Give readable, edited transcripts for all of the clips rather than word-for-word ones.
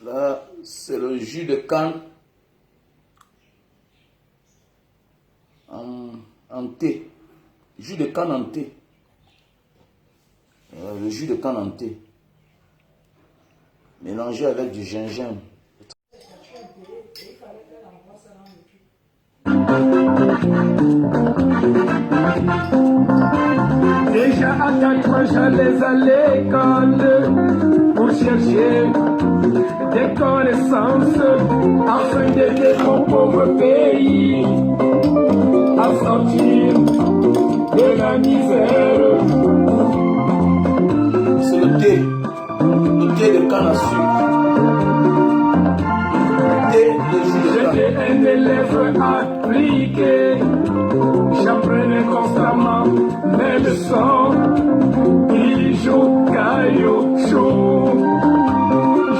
Là, c'est le jus de canne en thé. Jus de canne en thé. Le jus de canne en thé. Mélangé avec du gingembre. Déjà à 4 ans, j'allais à l'école pour chercher des connaissances afin d'aider mon pauvre pays à sortir de la misère. C'est le thé de canne à sucre. J'étais un élève appliqué, j'apprenais constamment mes leçons. Il joue caillou,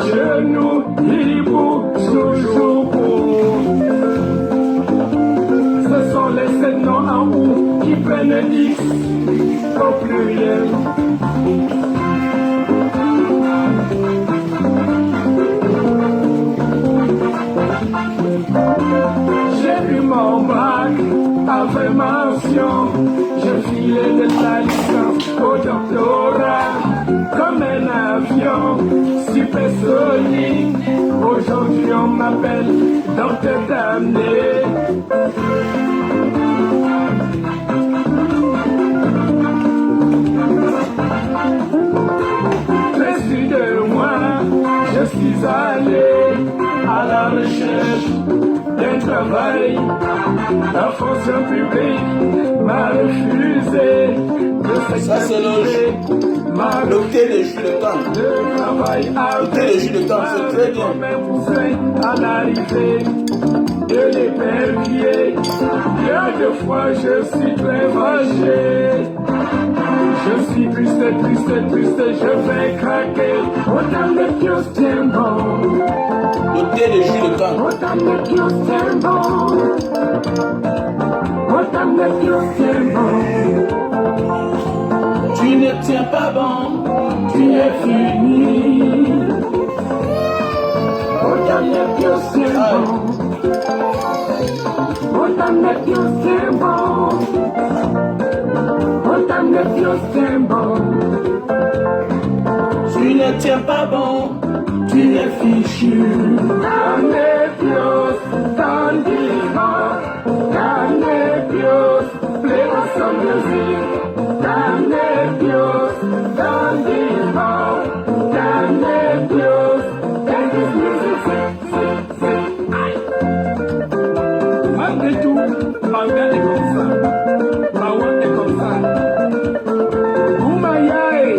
genou, hibou, joujou. Ce sont les 7 noms en ou qui prennent X au pluriel. J'ai eu mon bac avec mention, je filais de la licence au doctorat comme un avion supersonique. Aujourd'hui on m'appelle docteur damné. Précis de moi, je suis allé à la recherche d'un travail. La fonction publique m'a refusé de ça c'est le thé de jus de canne. Le thé de jus de canne, c'est très bien. À l'arrivée de l'épervier, bien de fois je suis très fâché. Je suis triste, je vais craquer. Autant de choses tiennent bon. Le thé de jus de canne. Autant de choses tiennent bon. Autant de choses tiennent bon. Tu ne tiens pas bon, Tu es fini. Autant de choses tiennent bon. Autant de choses tiennent bon. Autant de choses tiennent bon. Tu ne tiens pas bon, Tu es fichu. Canepios, Tandiva, Canepios, Pléoson musique. Canepios, Tandiva, Canepios, Canepios musique, malgré tout, Banga est comme ça. Bawa est comme ça. Oumayae,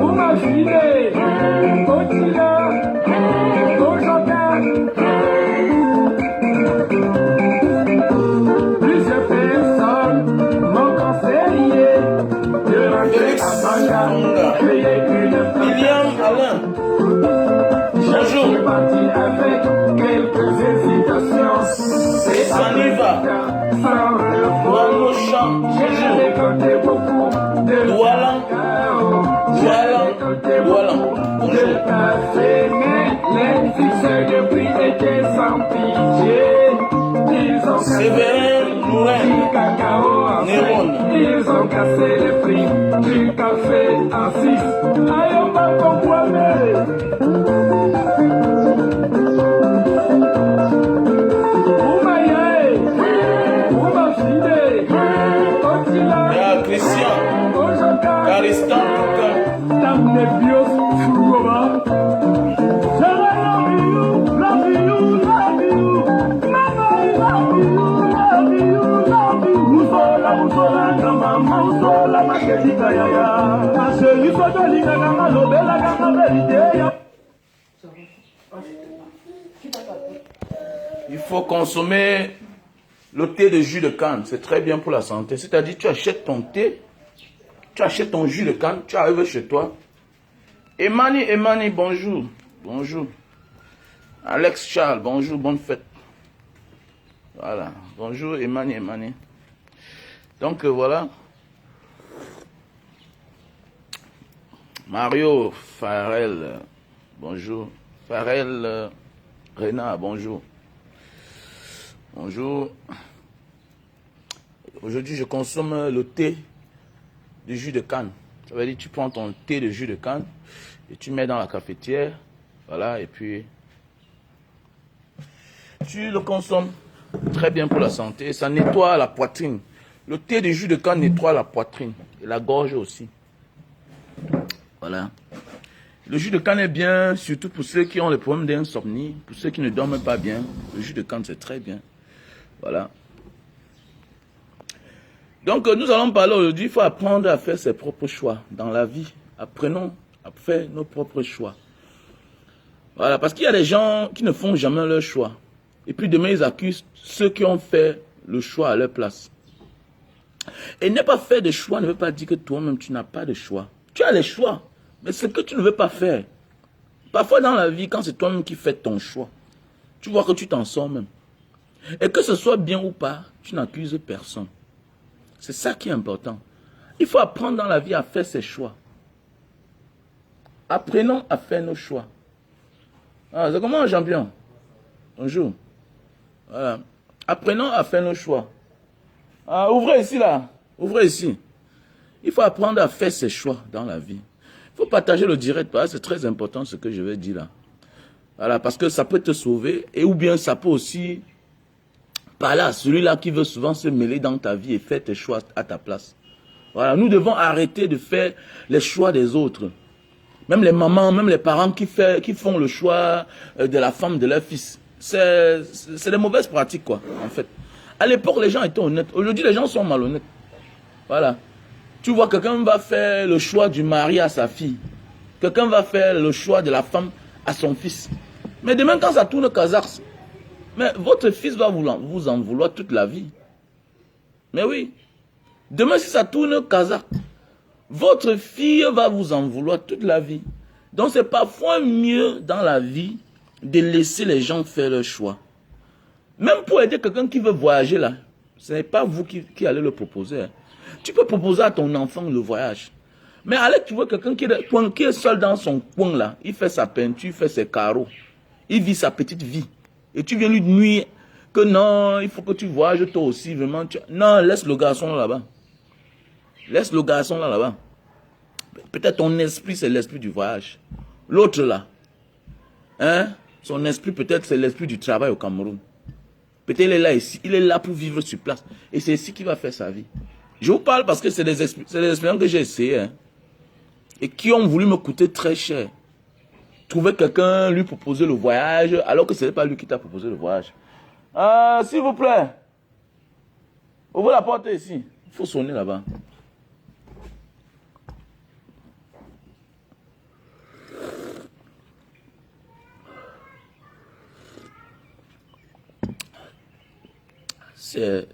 Oumafide, Otila, Ojoka. Plusieurs personnes m'ont conseillé de rentrer à Banga, créer une William Alain. Je suis parti avec quelques hésitations. Et Ça y va. sans repos. Dans champ, J'ai récolté beaucoup de Doualan. de café, mais les fixeurs de prix étaient sans pitié. Ils ont cassé Séverin Mourin. du cacao en Néron. 5. Ils ont cassé le prix du café en 6. Aïe, on va comprendre. Christian, Caristan, Mama, Il faut consommer le thé de jus de canne. C'est très bien pour la santé. C'est-à-dire, tu achètes ton thé, tu achètes ton jus de canne, tu arrives chez toi. Emani, bonjour. Bonjour. Alex Charles, bonjour, bonne fête. Voilà. Bonjour, Emani. Donc, voilà. Mario Farel, bonjour. Farel Renard, bonjour. Bonjour. Aujourd'hui, je consomme le thé de jus de canne. Ça veut dire tu prends ton thé de jus de canne et tu mets dans la cafetière. Voilà, et puis tu le consommes. Très bien pour la santé. Ça nettoie la poitrine. Le thé de jus de canne nettoie la poitrine et la gorge aussi. Voilà. Le jus de canne est bien, surtout pour ceux qui ont les problèmes d'insomnie, pour ceux qui ne dorment pas bien. Le jus de canne, c'est très bien. Voilà. Donc, nous allons parler aujourd'hui. Il faut apprendre à faire ses propres choix dans la vie. Apprenons à faire nos propres choix. Voilà, parce qu'il y a des gens qui ne font jamais leur choix. Et puis demain, ils accusent ceux qui ont fait le choix à leur place. Et ne pas faire de choix ne veut pas dire que toi-même, tu n'as pas de choix. Tu as les choix, mais ce que tu ne veux pas faire. Parfois dans la vie, quand c'est toi-même qui fais ton choix, tu vois que tu t'en sors même. Et que ce soit bien ou pas, tu n'accuses personne. C'est ça qui est important. Il faut apprendre dans la vie à faire ses choix. Apprenons à faire nos choix. Ah, c'est comment, champion? Bonjour. Voilà. Apprenons à faire nos choix. Ah, ouvrez ici, là. Ouvrez ici. Il faut apprendre à faire ses choix dans la vie. Il faut partager le direct, parce que c'est très important ce que je vais dire là. Voilà, parce que ça peut te sauver, et ou bien ça peut aussi parler à celui-là qui veut souvent se mêler dans ta vie et faire tes choix à ta place. Voilà, nous devons arrêter de faire les choix des autres. Même les mamans, même les parents qui font le choix de la femme de leur fils. C'est des mauvaises pratiques, quoi, en fait. À l'époque, les gens étaient honnêtes. Aujourd'hui, les gens sont malhonnêtes. Voilà. Tu vois, quelqu'un va faire le choix du mari à sa fille. Quelqu'un va faire le choix de la femme à son fils. Mais demain, quand ça tourne kazakh, mais votre fils va vous en vouloir toute la vie. Mais oui. Demain, si ça tourne kazakh, votre fille va vous en vouloir toute la vie. Donc, c'est parfois mieux dans la vie de laisser les gens faire leur choix. Même pour aider quelqu'un qui veut voyager là, ce n'est pas vous qui allez le proposer. Tu peux proposer à ton enfant le voyage. Mais allez, tu vois quelqu'un qui est seul dans son coin là, il fait sa peinture, il fait ses carreaux, il vit sa petite vie. Et tu viens lui nuire que non, il faut que tu voyages toi aussi, vraiment. Non, laisse le garçon là-bas. Laisse le garçon là-bas. Peut-être ton esprit, c'est l'esprit du voyage. L'autre là, hein, son esprit peut-être c'est l'esprit du travail au Cameroun. Peut-être il est là ici, il est là pour vivre sur place. Et c'est ici qu'il va faire sa vie. Je vous parle parce que c'est des expériences que j'ai essayées. Hein, et qui ont voulu me coûter très cher. Trouver quelqu'un, lui proposer le voyage, alors que ce n'est pas lui qui t'a proposé le voyage. S'il vous plaît, ouvrez la porte ici. Il faut sonner là-bas. C'est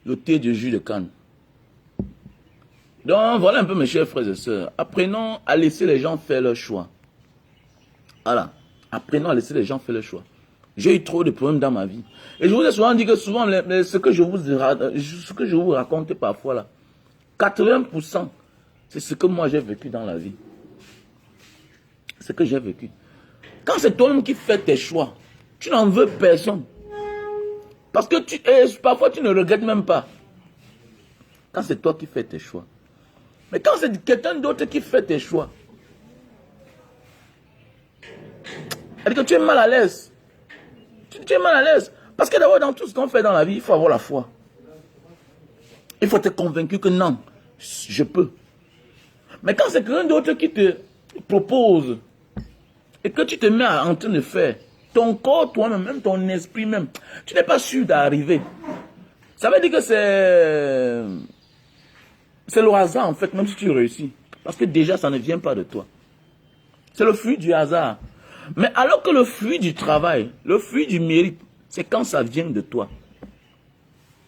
le thé de jus de canne. Donc voilà un peu mes chers frères et sœurs. Apprenons à laisser les gens faire leur choix. Voilà. Apprenons à laisser les gens faire leur choix. J'ai eu trop de problèmes dans ma vie. Et je vous ai souvent dit que souvent, ce que je vous raconte parfois là, 80%, c'est ce que moi j'ai vécu dans la vie. Ce que j'ai vécu. Quand c'est toi-même qui fais tes choix, tu n'en veux personne. Parce que parfois tu ne regrettes même pas. Quand c'est toi qui fais tes choix. Mais quand c'est quelqu'un d'autre qui fait tes choix, c'est-à-dire que tu es mal à l'aise. Tu es mal à l'aise. Parce que d'abord, dans tout ce qu'on fait dans la vie, il faut avoir la foi. Il faut être convaincu que non, je peux. Mais quand c'est quelqu'un d'autre qui te propose et que tu te mets en train de faire, ton corps, toi-même, même ton esprit même, tu n'es pas sûr d'arriver. Ça veut dire que C'est le hasard, en fait, même si tu réussis. Parce que déjà, ça ne vient pas de toi. C'est le fruit du hasard. Mais alors que le fruit du travail, le fruit du mérite, c'est quand ça vient de toi.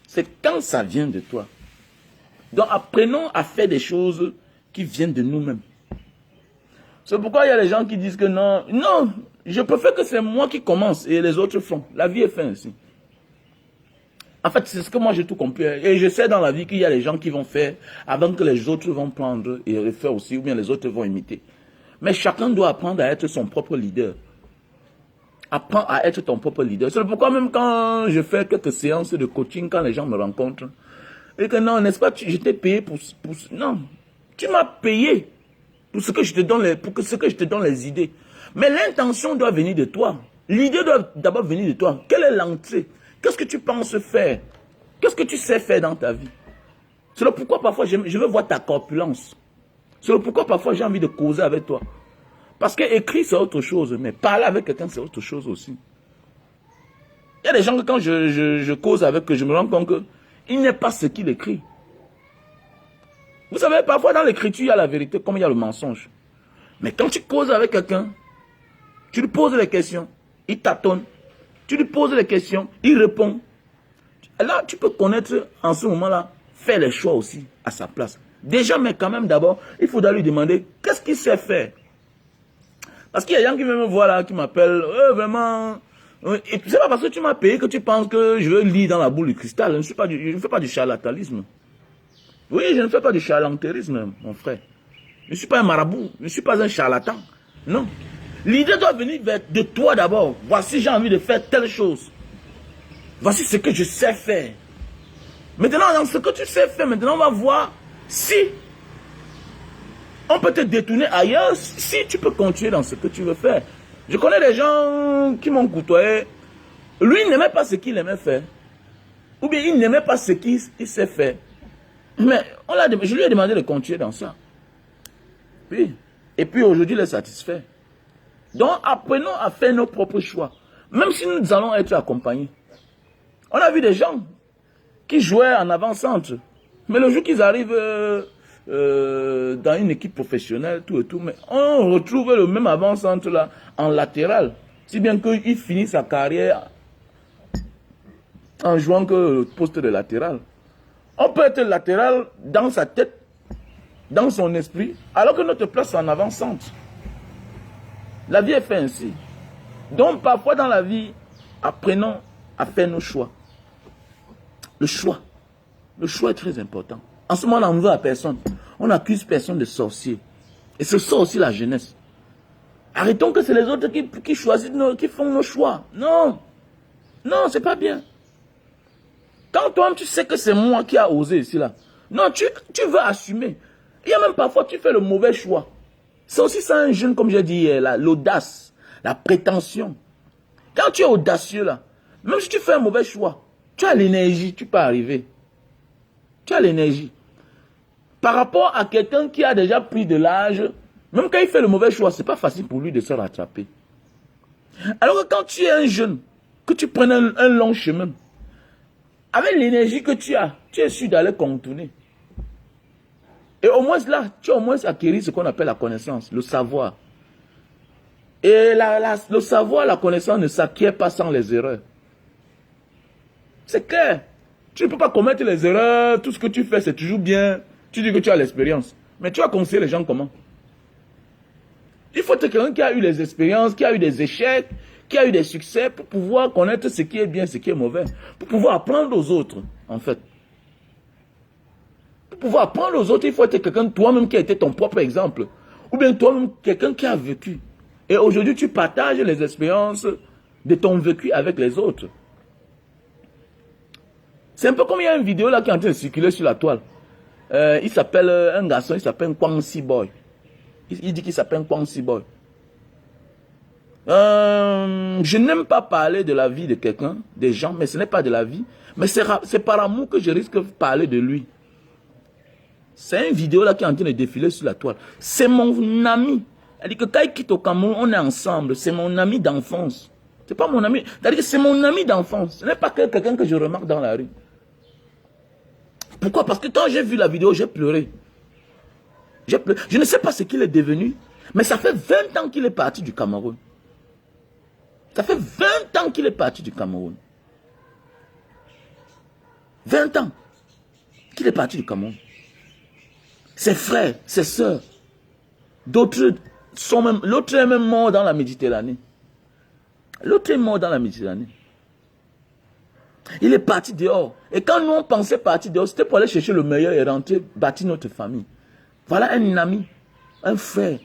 C'est quand ça vient de toi. Donc, apprenons à faire des choses qui viennent de nous-mêmes. C'est pourquoi il y a des gens qui disent que non, je préfère que c'est moi qui commence et les autres font. La vie est faite ainsi. En fait, c'est ce que moi j'ai tout compris. Et je sais dans la vie qu'il y a des gens qui vont faire avant que les autres vont prendre et le faire aussi, ou bien les autres vont imiter. Mais chacun doit apprendre à être son propre leader. Apprends à être ton propre leader. C'est pourquoi même quand je fais quelques séances de coaching, quand les gens me rencontrent, et que non, n'est-ce pas, je t'ai payé pour... Non, tu m'as payé pour ce que je te donne les idées. Mais l'intention doit venir de toi. L'idée doit d'abord venir de toi. Quelle est l'entrée? Qu'est-ce que tu penses faire? Qu'est-ce que tu sais faire dans ta vie? C'est le pourquoi parfois je veux voir ta corpulence. C'est le pourquoi parfois j'ai envie de causer avec toi. Parce que écrire c'est autre chose, mais parler avec quelqu'un c'est autre chose aussi. Il y a des gens que quand je cause avec eux, je me rends compte qu'il n'est pas ce qu'il écrit. Vous savez, parfois dans l'écriture, il y a la vérité comme il y a le mensonge. Mais quand tu causes avec quelqu'un, tu lui poses les questions, il tâtonne. Tu lui poses les questions, il répond. Et là, tu peux connaître en ce moment-là, faire les choix aussi à sa place. Déjà, mais quand même d'abord, il faudra lui demander qu'est-ce qu'il sait faire. Parce qu'il y a des gens qui me voient là, qui m'appellent, vraiment... Et c'est pas parce que tu m'as payé que tu penses que je veux lire dans la boule du cristal. Je ne fais pas du charlatanisme. Oui, je ne fais pas du charlatanisme, mon frère. Je ne suis pas un marabout, je ne suis pas un charlatan. Non. L'idée doit venir de toi d'abord. Voici, j'ai envie de faire telle chose. Voici ce que je sais faire. Maintenant, dans ce que tu sais faire, maintenant, on va voir si on peut te détourner ailleurs, si tu peux continuer dans ce que tu veux faire. Je connais des gens qui m'ont côtoyé. Lui, il n'aimait pas ce qu'il aimait faire. Ou bien, il n'aimait pas ce qu'il sait faire. Mais je lui ai demandé de continuer dans ça. Oui. Et puis, aujourd'hui, il est satisfait. Donc, apprenons à faire nos propres choix. Même si nous allons être accompagnés. On a vu des gens qui jouaient en avant-centre. Mais le jour qu'ils arrivent dans une équipe professionnelle, tout et tout, mais on retrouve le même avant-centre là en latéral. Si bien qu'il finit sa carrière en jouant que le poste de latéral. On peut être latéral dans sa tête, dans son esprit, alors que notre place est en avant-centre. La vie est faite ainsi. Donc parfois dans la vie, apprenons à faire nos choix. Le choix est très important. En ce moment, on n'en veut à personne. On n'accuse personne de sorcier. Et c'est ça aussi la jeunesse. Arrêtons que c'est les autres qui choisissent, qui font nos choix. Non. Non, c'est pas bien. Quand toi-même tu sais que c'est moi qui a osé ici là. Non, tu veux assumer. Il y a même parfois tu fais le mauvais choix. C'est aussi ça un jeune, comme j'ai dit, l'audace, la prétention. Quand tu es audacieux là, même si tu fais un mauvais choix, tu as l'énergie, tu peux arriver. Tu as l'énergie. Par rapport à quelqu'un qui a déjà pris de l'âge, même quand il fait le mauvais choix, ce n'est pas facile pour lui de se rattraper. Alors que quand tu es un jeune, que tu prennes un long chemin, avec l'énergie que tu es sûr d'aller contourner. Et au moins là, tu as au moins acquis ce qu'on appelle la connaissance, le savoir. Et le savoir, la connaissance ne s'acquiert pas sans les erreurs. C'est clair. Tu ne peux pas commettre les erreurs, tout ce que tu fais, c'est toujours bien. Tu dis que tu as l'expérience. Mais tu vas conseiller les gens comment? Il faut être quelqu'un qui a eu les expériences, qui a eu des échecs, qui a eu des succès pour pouvoir connaître ce qui est bien, ce qui est mauvais. Pour pouvoir apprendre aux autres, en fait. Pour pouvoir apprendre aux autres, il faut être quelqu'un, toi-même qui a été ton propre exemple. Ou bien toi-même, quelqu'un qui a vécu. Et aujourd'hui, tu partages les expériences de ton vécu avec les autres. C'est un peu comme il y a une vidéo là qui est en train de circuler sur la toile. Il s'appelle, un garçon, il s'appelle Kwangsi Boy. Il dit qu'il s'appelle Kwangsi Boy. Je n'aime pas parler de la vie de quelqu'un, des gens, mais ce n'est pas de la vie. Mais c'est par amour que je risque de parler de lui. C'est une vidéo là qui est en train de défiler sur la toile. C'est mon ami. Elle dit que quand il quitte au Cameroun, on est ensemble. C'est mon ami d'enfance. C'est pas mon ami. C'est-à-dire que c'est mon ami d'enfance. Ce n'est pas quelqu'un que je remarque dans la rue. Pourquoi? Parce que quand j'ai vu la vidéo, j'ai pleuré. Je ne sais pas ce qu'il est devenu, mais ça fait 20 ans qu'il est parti du Cameroun. Ça fait 20 ans qu'il est parti du Cameroun. 20 ans qu'il est parti du Cameroun. Ses frères, ses soeurs, d'autres sont même... L'autre est même mort dans la Méditerranée. L'autre est mort dans la Méditerranée. Il est parti dehors. Et quand nous on pensait partir dehors, c'était pour aller chercher le meilleur et rentrer, bâtir notre famille. Voilà un ami, un frère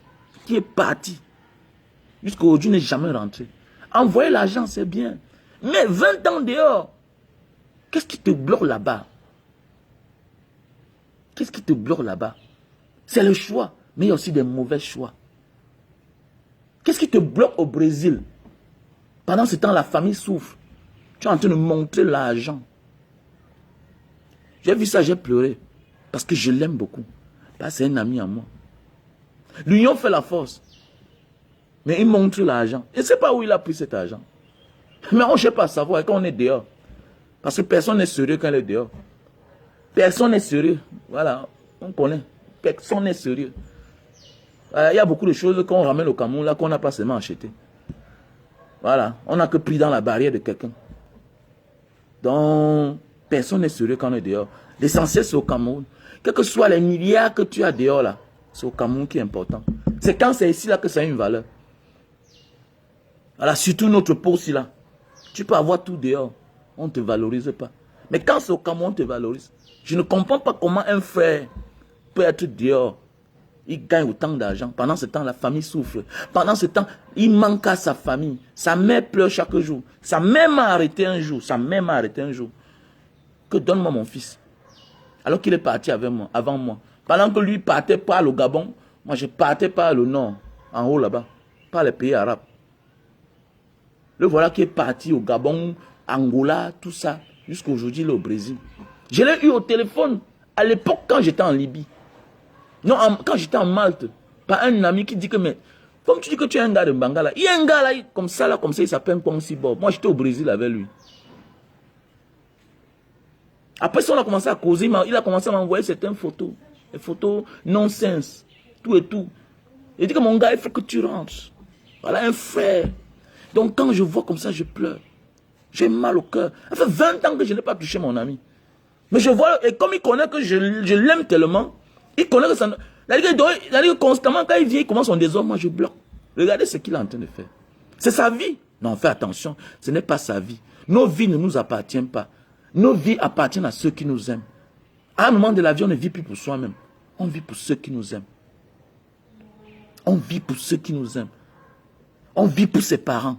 qui est parti. Jusqu'à aujourd'hui, n'est jamais rentré. Envoyer l'argent, c'est bien. Mais 20 ans dehors, qu'est-ce qui te bloque là-bas? Qu'est-ce qui te bloque là-bas? C'est le choix, mais il y a aussi des mauvais choix. Qu'est-ce qui te bloque au Brésil? Pendant ce temps, la famille souffre. Tu es en train de montrer l'argent. J'ai vu ça, j'ai pleuré. Parce que je l'aime beaucoup. C'est un ami à moi. L'union fait la force. Mais il montre l'argent. Je ne sais pas où il a pris cet argent. Mais on ne sait pas savoir quand on est dehors. Parce que personne n'est sérieux quand il est dehors. Personne n'est sérieux. Voilà, on connaît. Personne n'est sérieux. Il y a beaucoup de choses qu'on ramène au Cameroun là qu'on n'a pas seulement acheté. Voilà, on n'a que pris dans la barrière de quelqu'un. Donc, personne n'est sérieux quand on est dehors. L'essentiel, c'est au Cameroun. Quels que soient les milliards que tu as dehors là, c'est au Cameroun qui est important. C'est quand c'est ici là que ça a une valeur. Voilà, surtout notre peau aussi là. Tu peux avoir tout dehors, on ne te valorise pas. Mais quand c'est au Cameroun, on te valorise. Je ne comprends pas comment un frère peut être dehors. Il gagne autant d'argent. Pendant ce temps, la famille souffre. Pendant ce temps, il manque à sa famille. Sa mère pleure chaque jour. Sa mère m'a arrêté un jour. Sa mère m'a arrêté un jour. Que donne-moi mon fils. Alors qu'il est parti avec moi, avant moi. Pendant que lui partait par le Gabon, moi je partais par le nord, en haut là-bas, par les pays arabes. Le voilà qui est parti au Gabon, Angola, tout ça, jusqu'à aujourd'hui il est au Brésil. Je l'ai eu au téléphone à l'époque quand j'étais en Libye. Non, quand j'étais en Malte, par un ami qui dit que, mais, comme tu dis que tu es un gars de Bangala, il y a un gars là, comme ça, il s'appelle Kwangsi Bob. Moi j'étais au Brésil avec lui. Après ça, on a commencé à causer, il a commencé à m'envoyer certaines photos. Des photos nonsense, tout et tout. Il dit que mon gars, il faut que tu rentres. Voilà un frère. Donc quand je vois comme ça, je pleure. J'ai mal au cœur. Ça fait 20 ans que je n'ai pas touché mon ami. Mais je vois, et comme il connaît que je l'aime tellement, il connaît que ça... C'est-à-dire que constamment, quand il vient, il commence son désordre, moi je bloque. Regardez ce qu'il est en train de faire. C'est sa vie. Non, fais attention, ce n'est pas sa vie. Nos vies ne nous appartiennent pas. Nos vies appartiennent à ceux qui nous aiment. À un moment de la vie, on ne vit plus pour soi-même. On vit pour ceux qui nous aiment. On vit pour ceux qui nous aiment. On vit pour ses parents.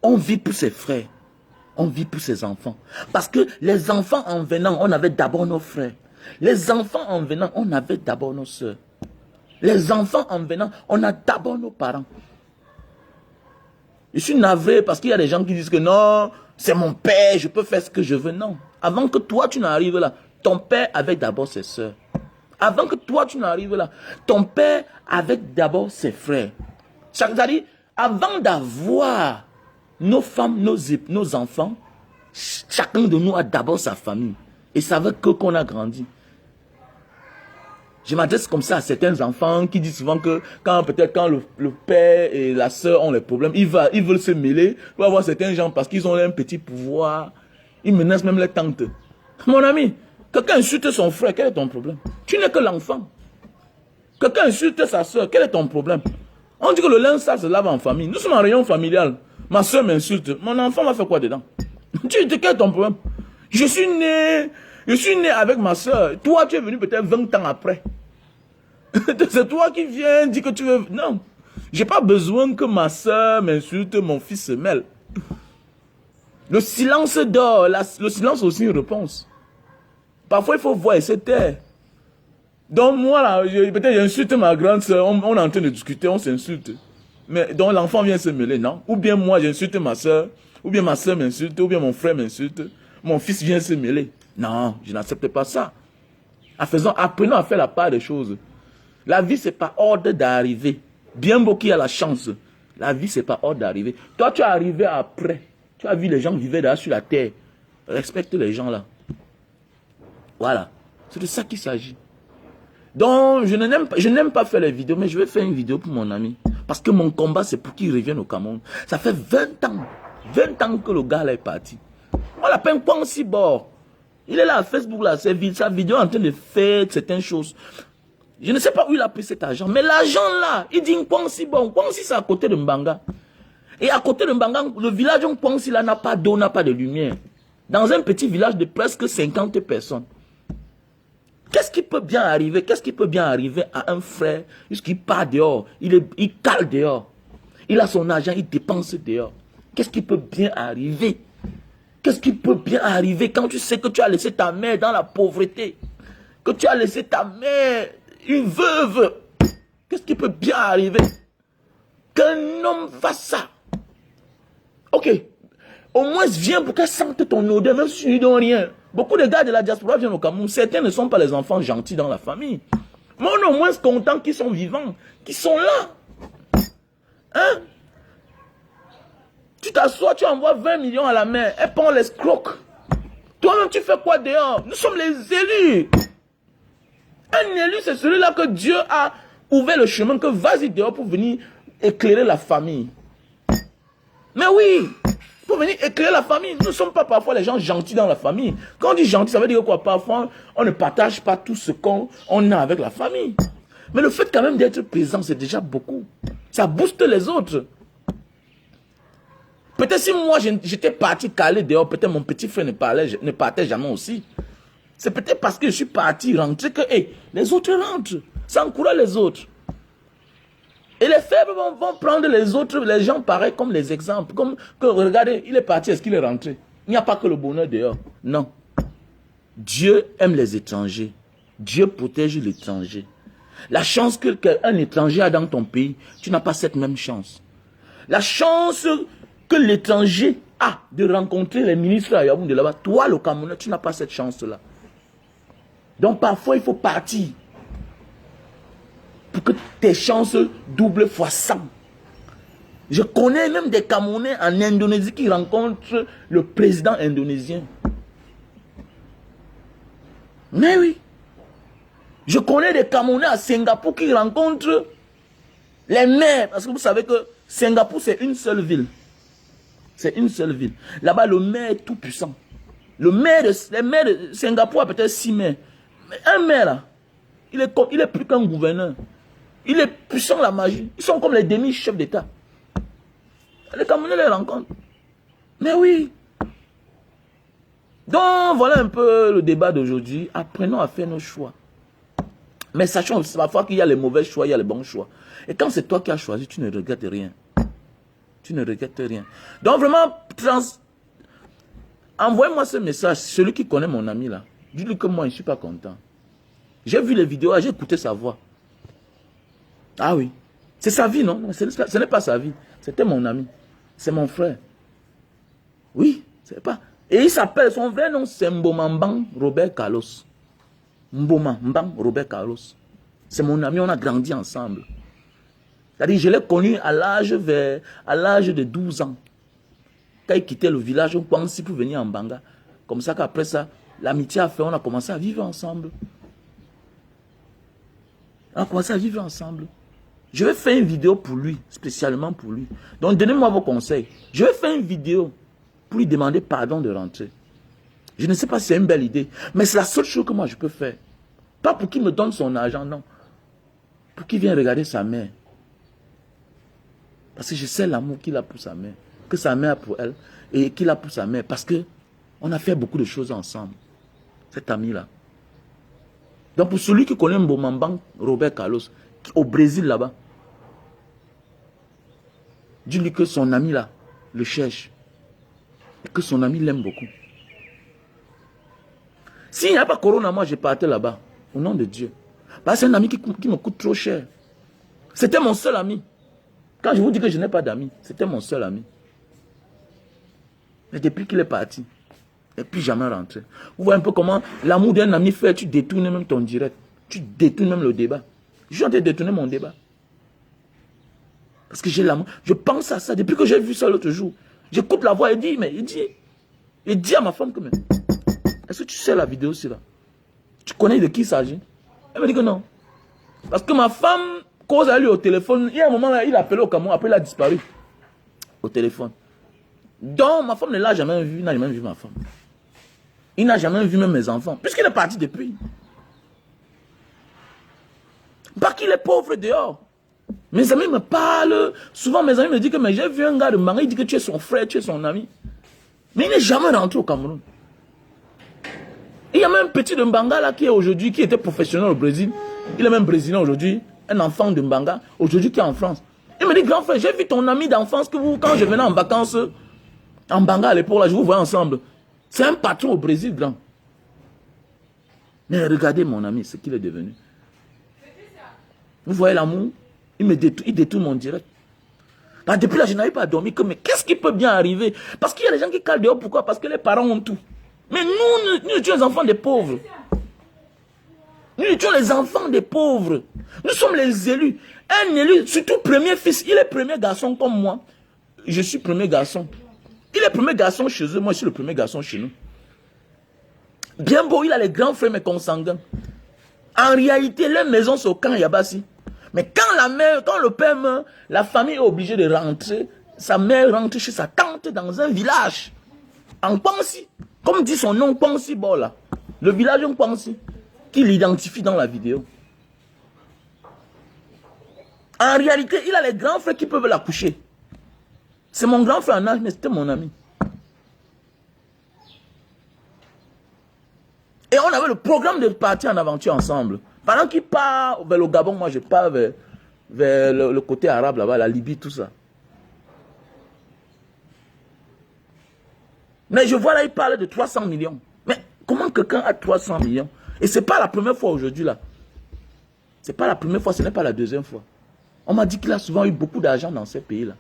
On vit pour ses frères. On vit pour ses enfants. Parce que les enfants en venant, on avait d'abord nos frères. Les enfants en venant, on avait d'abord nos soeurs. Les enfants en venant, on a d'abord nos parents. Je suis navré parce qu'il y a des gens qui disent que non, c'est mon père, je peux faire ce que je veux. Non. Avant que toi, tu n'arrives là, ton père avait d'abord ses soeurs. Avant que toi, tu n'arrives là, ton père avait d'abord ses frères. C'est-à-dire, avant d'avoir nos femmes, nos enfants, chacun de nous a d'abord sa famille. Et c'est avec eux qu'on a grandi. Je m'adresse comme ça à certains enfants qui disent souvent que peut-être quand le père et la sœur ont les problèmes, ils veulent se mêler. Il va y avoir certains gens parce qu'ils ont un petit pouvoir. Ils menacent même les tantes. Mon ami, quelqu'un insulte son frère, quel est ton problème? Tu n'es que l'enfant. Quelqu'un insulte sa sœur, quel est ton problème? On dit que le linge ça se lave en famille. Nous sommes en rayon familial. Ma sœur m'insulte. Mon enfant va faire quoi dedans? Quel est ton problème? Je suis né avec ma sœur. Toi, tu es venu peut-être 20 ans après. C'est toi qui viens dire que tu veux... Non. J'ai pas besoin que ma sœur m'insulte, mon fils se mêle. Le silence dort. Le silence aussi une réponse. Parfois, il faut voir et se taire. Donc, moi, là, peut-être j'insulte ma grande sœur. On est en train de discuter, on s'insulte. Mais donc, l'enfant vient se mêler, non? Ou bien moi, j'insulte ma sœur. Ou bien ma sœur m'insulte. Ou bien mon frère m'insulte. Mon fils vient se mêler. Non, je n'accepte pas ça. Apprenons à faire la part des choses. La vie, ce n'est pas ordre d'arriver. Bien beau qu'il y a la chance. La vie, ce n'est pas ordre d'arriver. Toi, tu es arrivé après. Tu as vu les gens vivre là sur la terre. Respecte les gens là. Voilà. C'est de ça qu'il s'agit. Donc, je n'aime pas faire les vidéos, mais je vais faire une vidéo pour mon ami. Parce que mon combat, c'est pour qu'il revienne au Cameroun. Ça fait 20 ans. 20 ans que le gars là est parti. On l'appelle Kwang Sibor. Il est là à Facebook, là, sa vidéo en train de faire certaines choses. Je ne sais pas où il a pris cet argent, mais l'argent là, il dit Kwang Sibor. Kwang Si, c'est à côté de Mbanga. Et à côté de Mbanga, le village de Kwang Si là n'a pas d'eau, n'a pas de lumière. Dans un petit village de presque 50 personnes. Qu'est-ce qui peut bien arriver? Qu'est-ce qui peut bien arriver à un frère puisqu'il part dehors, il cale dehors. Il a son argent, il dépense dehors. Qu'est-ce qui peut bien arriver? Qu'est-ce qui peut bien arriver quand tu sais que tu as laissé ta mère dans la pauvreté? Que tu as laissé ta mère une veuve? Qu'est-ce qui peut bien arriver? Qu'un homme fasse ça. Ok. Au moins viens pour qu'elle sente ton odeur, même si tu ne donnes rien. Beaucoup de gars de la diaspora viennent au Cameroun. Certains ne sont pas les enfants gentils dans la famille. Mais on est au moins content qu'ils sont vivants, qu'ils sont là. Hein? Tu t'assois, tu envoies 20 millions à la mère, elle prend l'escroc. Toi-même, tu fais quoi dehors? Nous sommes les élus. Un élu, c'est celui-là que Dieu a ouvert le chemin, que vas-y dehors pour venir éclairer la famille. Mais oui, pour venir éclairer la famille. Nous ne sommes pas parfois les gens gentils dans la famille. Quand on dit gentil, ça veut dire quoi? Parfois, on ne partage pas tout ce qu'on a avec la famille. Mais le fait quand même d'être présent, c'est déjà beaucoup. Ça booste les autres. Peut-être si moi, j'étais parti caler dehors, peut-être mon petit frère ne partait jamais aussi. C'est peut-être parce que je suis parti rentrer que les autres rentrent. Ça encourage les autres. Et les faibles vont prendre les autres, les gens pareils comme les exemples. Comme que regardez, il est parti, est-ce qu'il est rentré? Il n'y a pas que le bonheur dehors. Non. Dieu aime les étrangers. Dieu protège l'étranger. La chance qu'un étranger a dans ton pays, tu n'as pas cette même chance. La chance que l'étranger a de rencontrer les ministres à Yaoundé là-bas, toi le Camerounais, tu n'as pas cette chance-là. Donc parfois il faut partir pour que tes chances doublent fois 100. Je connais même des Camerounais en Indonésie qui rencontrent le président indonésien. Mais oui. Je connais des Camerounais à Singapour qui rencontrent les maires. Parce que vous savez que Singapour, c'est une seule ville. C'est une seule ville. Là-bas, le maire est tout puissant. Les maires de Singapour a peut-être 6 maires. Mais un maire, là, il est plus qu'un gouverneur. Il est puissant, la magie. Ils sont comme les demi-chefs d'État. Les Camerounais les rencontrent. Mais oui. Donc, voilà un peu le débat d'aujourd'hui. Apprenons à faire nos choix. Mais sachons parfois qu'il y a les mauvais choix, il y a les bons choix. Et quand c'est toi qui as choisi, tu ne regrettes rien. Tu ne regrettes rien. Donc vraiment, envoyez-moi ce message, celui qui connaît mon ami là. Dis-lui que moi, je ne suis pas content. J'ai vu les vidéos, j'ai écouté sa voix. Ah oui. C'est sa vie, non? Ce n'est pas sa vie. C'était mon ami. C'est mon frère. Oui, c'est pas. Et il s'appelle, son vrai nom, c'est Mboma Mbang Robert Carlos. Mboma Mbang Robert Carlos. C'est mon ami, on a grandi ensemble. C'est-à-dire, je l'ai connu à l'âge de 12 ans. Quand il quittait le village, on pensait pour venir en Banga. Comme ça qu'après ça, l'amitié a fait, on a commencé à vivre ensemble. On a commencé à vivre ensemble. Je vais faire une vidéo pour lui, spécialement pour lui. Donc, donnez-moi vos conseils. Je vais faire une vidéo pour lui demander pardon de rentrer. Je ne sais pas si c'est une belle idée, mais c'est la seule chose que moi je peux faire. Pas pour qu'il me donne son argent, non. Pour qu'il vienne regarder sa mère. Parce que je sais l'amour qu'il a pour sa mère, que sa mère a pour elle, et qu'il a pour sa mère. Parce que on a fait beaucoup de choses ensemble. Cet ami-là. Donc pour celui qui connaît Mbomambang, Robert Carlos, au Brésil là-bas, dis-lui que son ami là le cherche. Et que son ami l'aime beaucoup. S'il n'y a pas Corona, moi je partais là-bas. Au nom de Dieu. Parce que c'est un ami qui me coûte trop cher. C'était mon seul ami. Quand je vous dis que je n'ai pas d'amis, c'était mon seul ami. Mais depuis qu'il est parti, et puis jamais rentré. Vous voyez un peu comment l'amour d'un ami fait, tu détournes même ton direct. Tu détournes même le débat. Je suis en train de détourner mon débat. Parce que j'ai l'amour. Je pense à ça. Depuis que j'ai vu ça l'autre jour, j'écoute la voix et il dit à ma femme que, mais, est-ce que tu sais la vidéo, c'est là? Tu connais de qui il s'agit? Elle me dit que non. Parce que ma femme cause à lui au téléphone. Il y a un moment là, il a appelé au Cameroun, après il a disparu. Au téléphone. Donc ma femme ne l'a jamais vu, il n'a jamais vu ma femme. Il n'a jamais vu même mes enfants, puisqu'il est parti depuis. Pas qu'il est pauvre dehors. Mes amis me parlent. Souvent mes amis me disent que j'ai vu un gars de Mbanga, il dit que tu es son frère, tu es son ami. Mais il n'est jamais rentré au Cameroun. Il y a même un petit de Mbanga là qui est aujourd'hui, qui était professionnel au Brésil. Il est même brésilien aujourd'hui, un enfant de Mbanga, aujourd'hui qui est en France. Il me dit, grand frère, j'ai vu ton ami d'enfance que vous, quand je venais en vacances, en Mbanga à l'époque, là, je vous voyais ensemble. C'est un patron au Brésil, grand. Mais regardez mon ami, ce qu'il est devenu. Vous voyez l'amour? Il détruit mon direct. Bah, depuis là, je n'avais pas dormi. Mais qu'est-ce qui peut bien arriver? Parce qu'il y a des gens qui calent dehors. Pourquoi? Parce que les parents ont tout. Mais nous étions les enfants des pauvres. Nous étions les enfants des pauvres. Nous sommes les élus. Un élu, surtout premier fils, il est premier garçon comme moi. Je suis premier garçon. Il est premier garçon chez eux, moi je suis le premier garçon chez nous. Bien beau, il a les grands frères mais consanguins. En réalité, les maisons sont au camp Yabassi. Mais quand la mère, quand le père meurt, la famille est obligée de rentrer. Sa mère rentre chez sa tante dans un village. En Pansi. Comme dit son nom, Pansi Bola. Le village en Pansi. Qui l'identifie dans la vidéo. En réalité, il a les grands frères qui peuvent l'accoucher. C'est mon grand frère en âge, mais c'était mon ami. Et on avait le programme de partir en aventure ensemble. Pendant qu'il part vers le Gabon, moi je pars vers le côté arabe là-bas, la Libye, tout ça. Mais je vois là, il parle de 300 millions. Mais comment quelqu'un a 300 millions? Et ce n'est pas la première fois aujourd'hui là. Ce n'est pas la première fois, ce n'est pas la deuxième fois. On m'a dit qu'il a souvent eu beaucoup d'argent dans ces pays-là.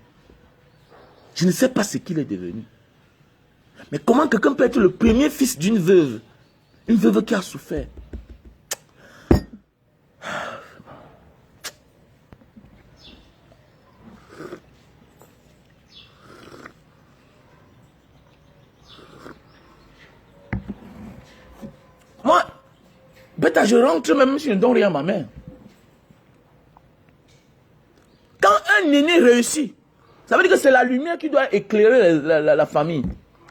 Je ne sais pas ce qu'il est devenu. Mais comment quelqu'un peut être le premier fils d'une veuve? Une veuve qui a souffert. Moi, bêta, je rentre même si je ne donne rien à ma mère. Quand un aîné réussit, ça veut dire que c'est la lumière qui doit éclairer la famille.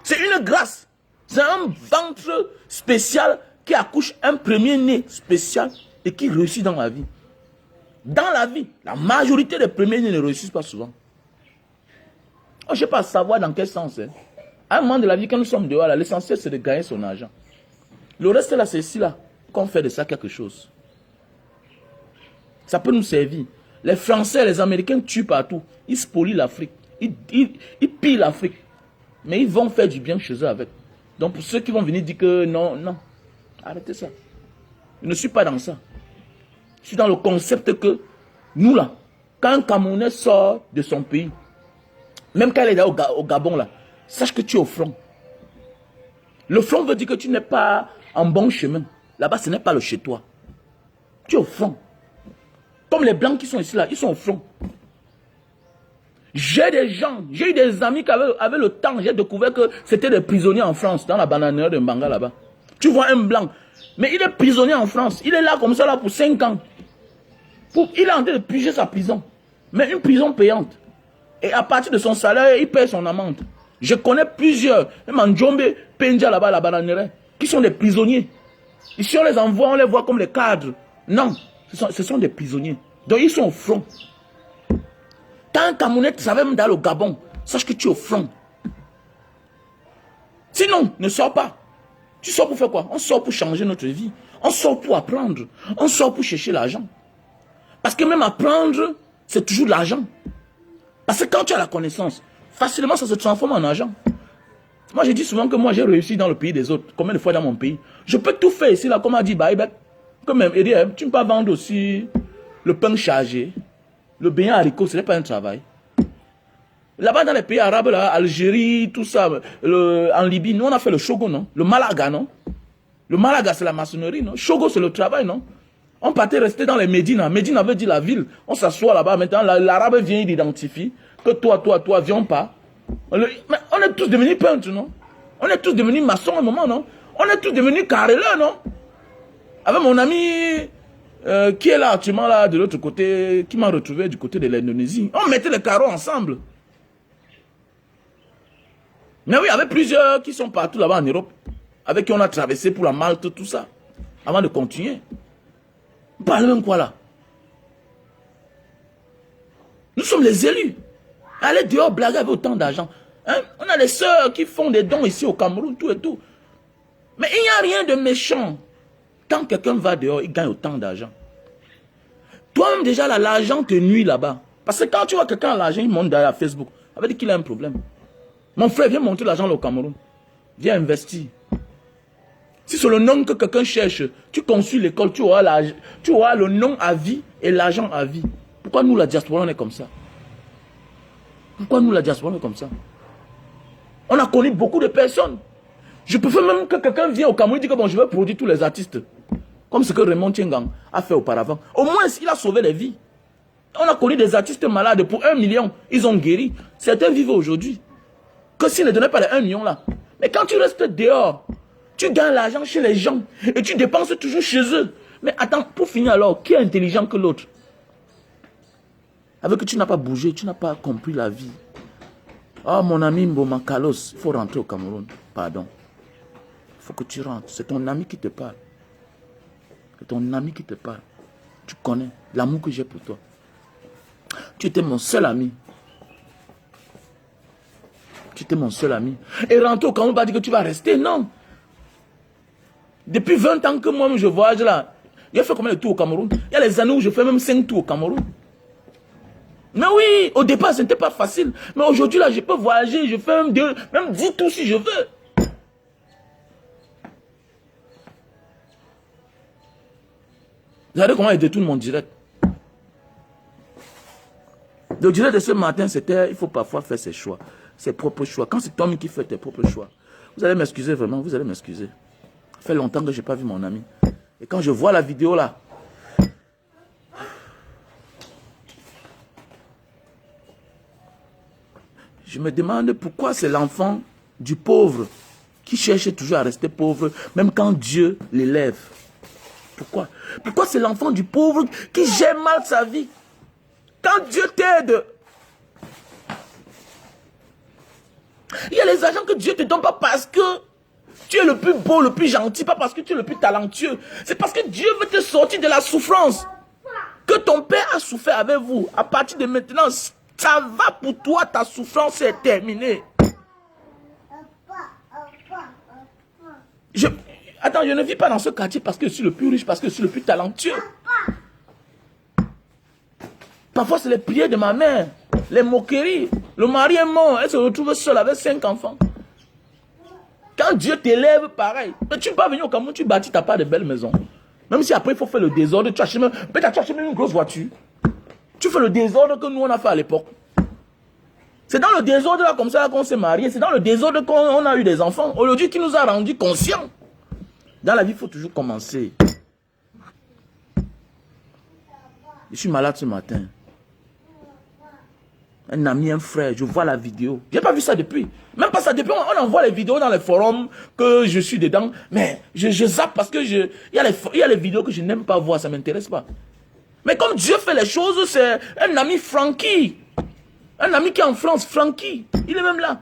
C'est une grâce. C'est un ventre spécial qui accouche un premier-né spécial et qui réussit dans la vie. Dans la vie, la majorité des premiers-nés ne réussissent pas souvent. Je ne sais pas savoir dans quel sens. Hein. À un moment de la vie, quand nous sommes dehors, l'essentiel c'est de gagner son argent. Le reste là, c'est ici là qu'on fait de ça quelque chose. Ça peut nous servir. Les Français, les Américains tuent partout. Ils spolient l'Afrique. Ils pillent l'Afrique. Mais ils vont faire du bien chez eux avec. Donc pour ceux qui vont venir dire que non, non. Arrêtez ça. Je ne suis pas dans ça. Je suis dans le concept que nous là, quand un Camerounais sort de son pays, même quand il est là au Gabon là, sache que tu es au front. Le front veut dire que tu n'es pas en bon chemin. Là-bas, ce n'est pas le chez toi. Tu es au front. Comme les blancs qui sont ici là, ils sont au front. J'ai des gens, j'ai eu des amis qui avaient le temps, j'ai découvert que c'était des prisonniers en France, dans la bananerie de Mbanga là-bas. Tu vois un blanc, mais il est prisonnier en France. Il est là comme ça là pour 5 ans. Il est en train de piger sa prison. Mais une prison payante. Et à partir de son salaire, il paye son amende. Je connais plusieurs, même en Djombe, Penja là-bas, la bananerie, qui sont des prisonniers. Ici on les envoie, on les voit comme les cadres. Non, ce sont des prisonniers. Donc ils sont au front. Quand un Camerounais savait même dans le Gabon, sache que tu es au front. Sinon, ne sors pas. Tu sors pour faire quoi? On sort pour changer notre vie. On sort pour apprendre. On sort pour chercher l'argent. Parce que même apprendre, c'est toujours de l'argent. Parce que quand tu as la connaissance, facilement ça se transforme en argent. Moi je dis souvent que moi j'ai réussi dans le pays des autres. Combien de fois dans mon pays? Je peux tout faire ici là, comme a dit Baïbek. Comme même, tu ne peux pas vendre aussi le pain chargé. Le beignet haricot, ce n'est pas un travail. Là-bas, dans les pays arabes, là, Algérie, tout ça, en Libye, nous, on a fait le shogo, non? Le malaga, non? Le malaga, c'est la maçonnerie, non? Shogo, c'est le travail, non? On partait rester dans les Médina. Médina veut dire la ville. On s'assoit là-bas. Maintenant, l'arabe vient, il identifie que toi, viens pas. Mais on est tous devenus peintres, non? On est tous devenus maçons à un moment, non? On est tous devenus carreleurs, non? avec mon ami qui est là actuellement là de l'autre côté, qui m'a retrouvé du côté de l'Indonésie. On mettait les carreaux ensemble. Mais oui, il y avait plusieurs qui sont partout là-bas en Europe, avec qui on a traversé pour la Malte, tout ça, avant de continuer. On parle même quoi là? Nous sommes les élus. Allez dehors blaguer avec autant d'argent. Hein? On a les sœurs qui font des dons ici au Cameroun, tout et tout. Mais il n'y a rien de méchant. Quand quelqu'un va dehors, il gagne autant d'argent. Toi-même déjà, l'argent te nuit là-bas. Parce que quand tu vois quelqu'un à l'argent, il monte derrière Facebook. Ça veut dire qu'il a un problème. Mon frère, viens monter l'argent au Cameroun. Viens investir. Si c'est le nom que quelqu'un cherche, tu consultes l'école, tu auras le nom à vie et l'argent à vie. Pourquoi nous, la diaspora, on est comme ça? Pourquoi nous, la diaspora, on est comme ça? On a connu beaucoup de personnes. Je préfère même que quelqu'un vienne au Cameroun et dise que bon, je vais produire tous les artistes. Comme ce que Raymond Tiengang a fait auparavant. Au moins, il a sauvé les vies. On a connu des artistes malades pour 1 million. Ils ont guéri. Certains vivent aujourd'hui. Que s'ils ne donnaient pas les 1 million là. Mais quand tu restes dehors, tu gagnes l'argent chez les gens et tu dépenses toujours chez eux. Mais attends, pour finir alors, qui est intelligent que l'autre? Avec que tu n'as pas bougé, tu n'as pas compris la vie. Oh mon ami Mboma Carlos, il faut rentrer au Cameroun. Pardon. Il faut que tu rentres. C'est ton ami qui te parle. C'est ton ami qui te parle. Tu connais l'amour que j'ai pour toi. Tu étais mon seul ami. Tu étais mon seul ami. Et rentrer au Cameroun, pas dire que tu vas rester. Non. Depuis 20 ans que moi je voyage là. J'ai fait combien de tours au Cameroun? Il y a les années où je fais même 5 tours au Cameroun. Mais oui, au départ, ce n'était pas facile. Mais aujourd'hui, là, je peux voyager. Je fais même 10 tours si je veux. Regardez comment il détourne mon direct. Le direct de ce matin, c'était, il faut parfois faire ses choix. Ses propres choix. Quand c'est toi-même qui fais tes propres choix. Vous allez m'excuser vraiment, vous allez m'excuser. Ça fait longtemps que je n'ai pas vu mon ami. Et quand je vois la vidéo là, je me demande pourquoi c'est l'enfant du pauvre qui cherche toujours à rester pauvre, même quand Dieu l'élève. Pourquoi? Pourquoi c'est l'enfant du pauvre qui gère mal sa vie? Quand Dieu t'aide, il y a les argent que Dieu ne te donne pas parce que tu es le plus beau, le plus gentil, pas parce que tu es le plus talentueux. C'est parce que Dieu veut te sortir de la souffrance. Que ton père a souffert avec vous. À partir de maintenant, ça va pour toi, ta souffrance est terminée. Attends, je ne vis pas dans ce quartier parce que je suis le plus riche, parce que je suis le plus talentueux. Parfois, c'est les prières de ma mère, les moqueries. Le mari est mort, elle se retrouve seule avec 5 enfants. Quand Dieu t'élève, pareil. Mais tu ne peux pas venir au Cameroun, tu bâtis ta part de belles maisons. Même si après, il faut faire le désordre, tu achètes même une grosse voiture. Tu fais le désordre que nous, on a fait à l'époque. C'est dans le désordre là, comme ça qu'on s'est marié. C'est dans le désordre qu'on a eu des enfants. Aujourd'hui, qui nous a rendus conscients. Dans la vie, il faut toujours commencer. Je suis malade ce matin. Un ami, un frère, je vois la vidéo. Je n'ai pas vu ça depuis. Même pas ça depuis. On envoie les vidéos dans les forums que je suis dedans. Mais je zappe parce que il y a les vidéos que je n'aime pas voir. Ça ne m'intéresse pas. Mais comme Dieu fait les choses, c'est un ami Francky. Un ami qui est en France, Francky. Il est même là.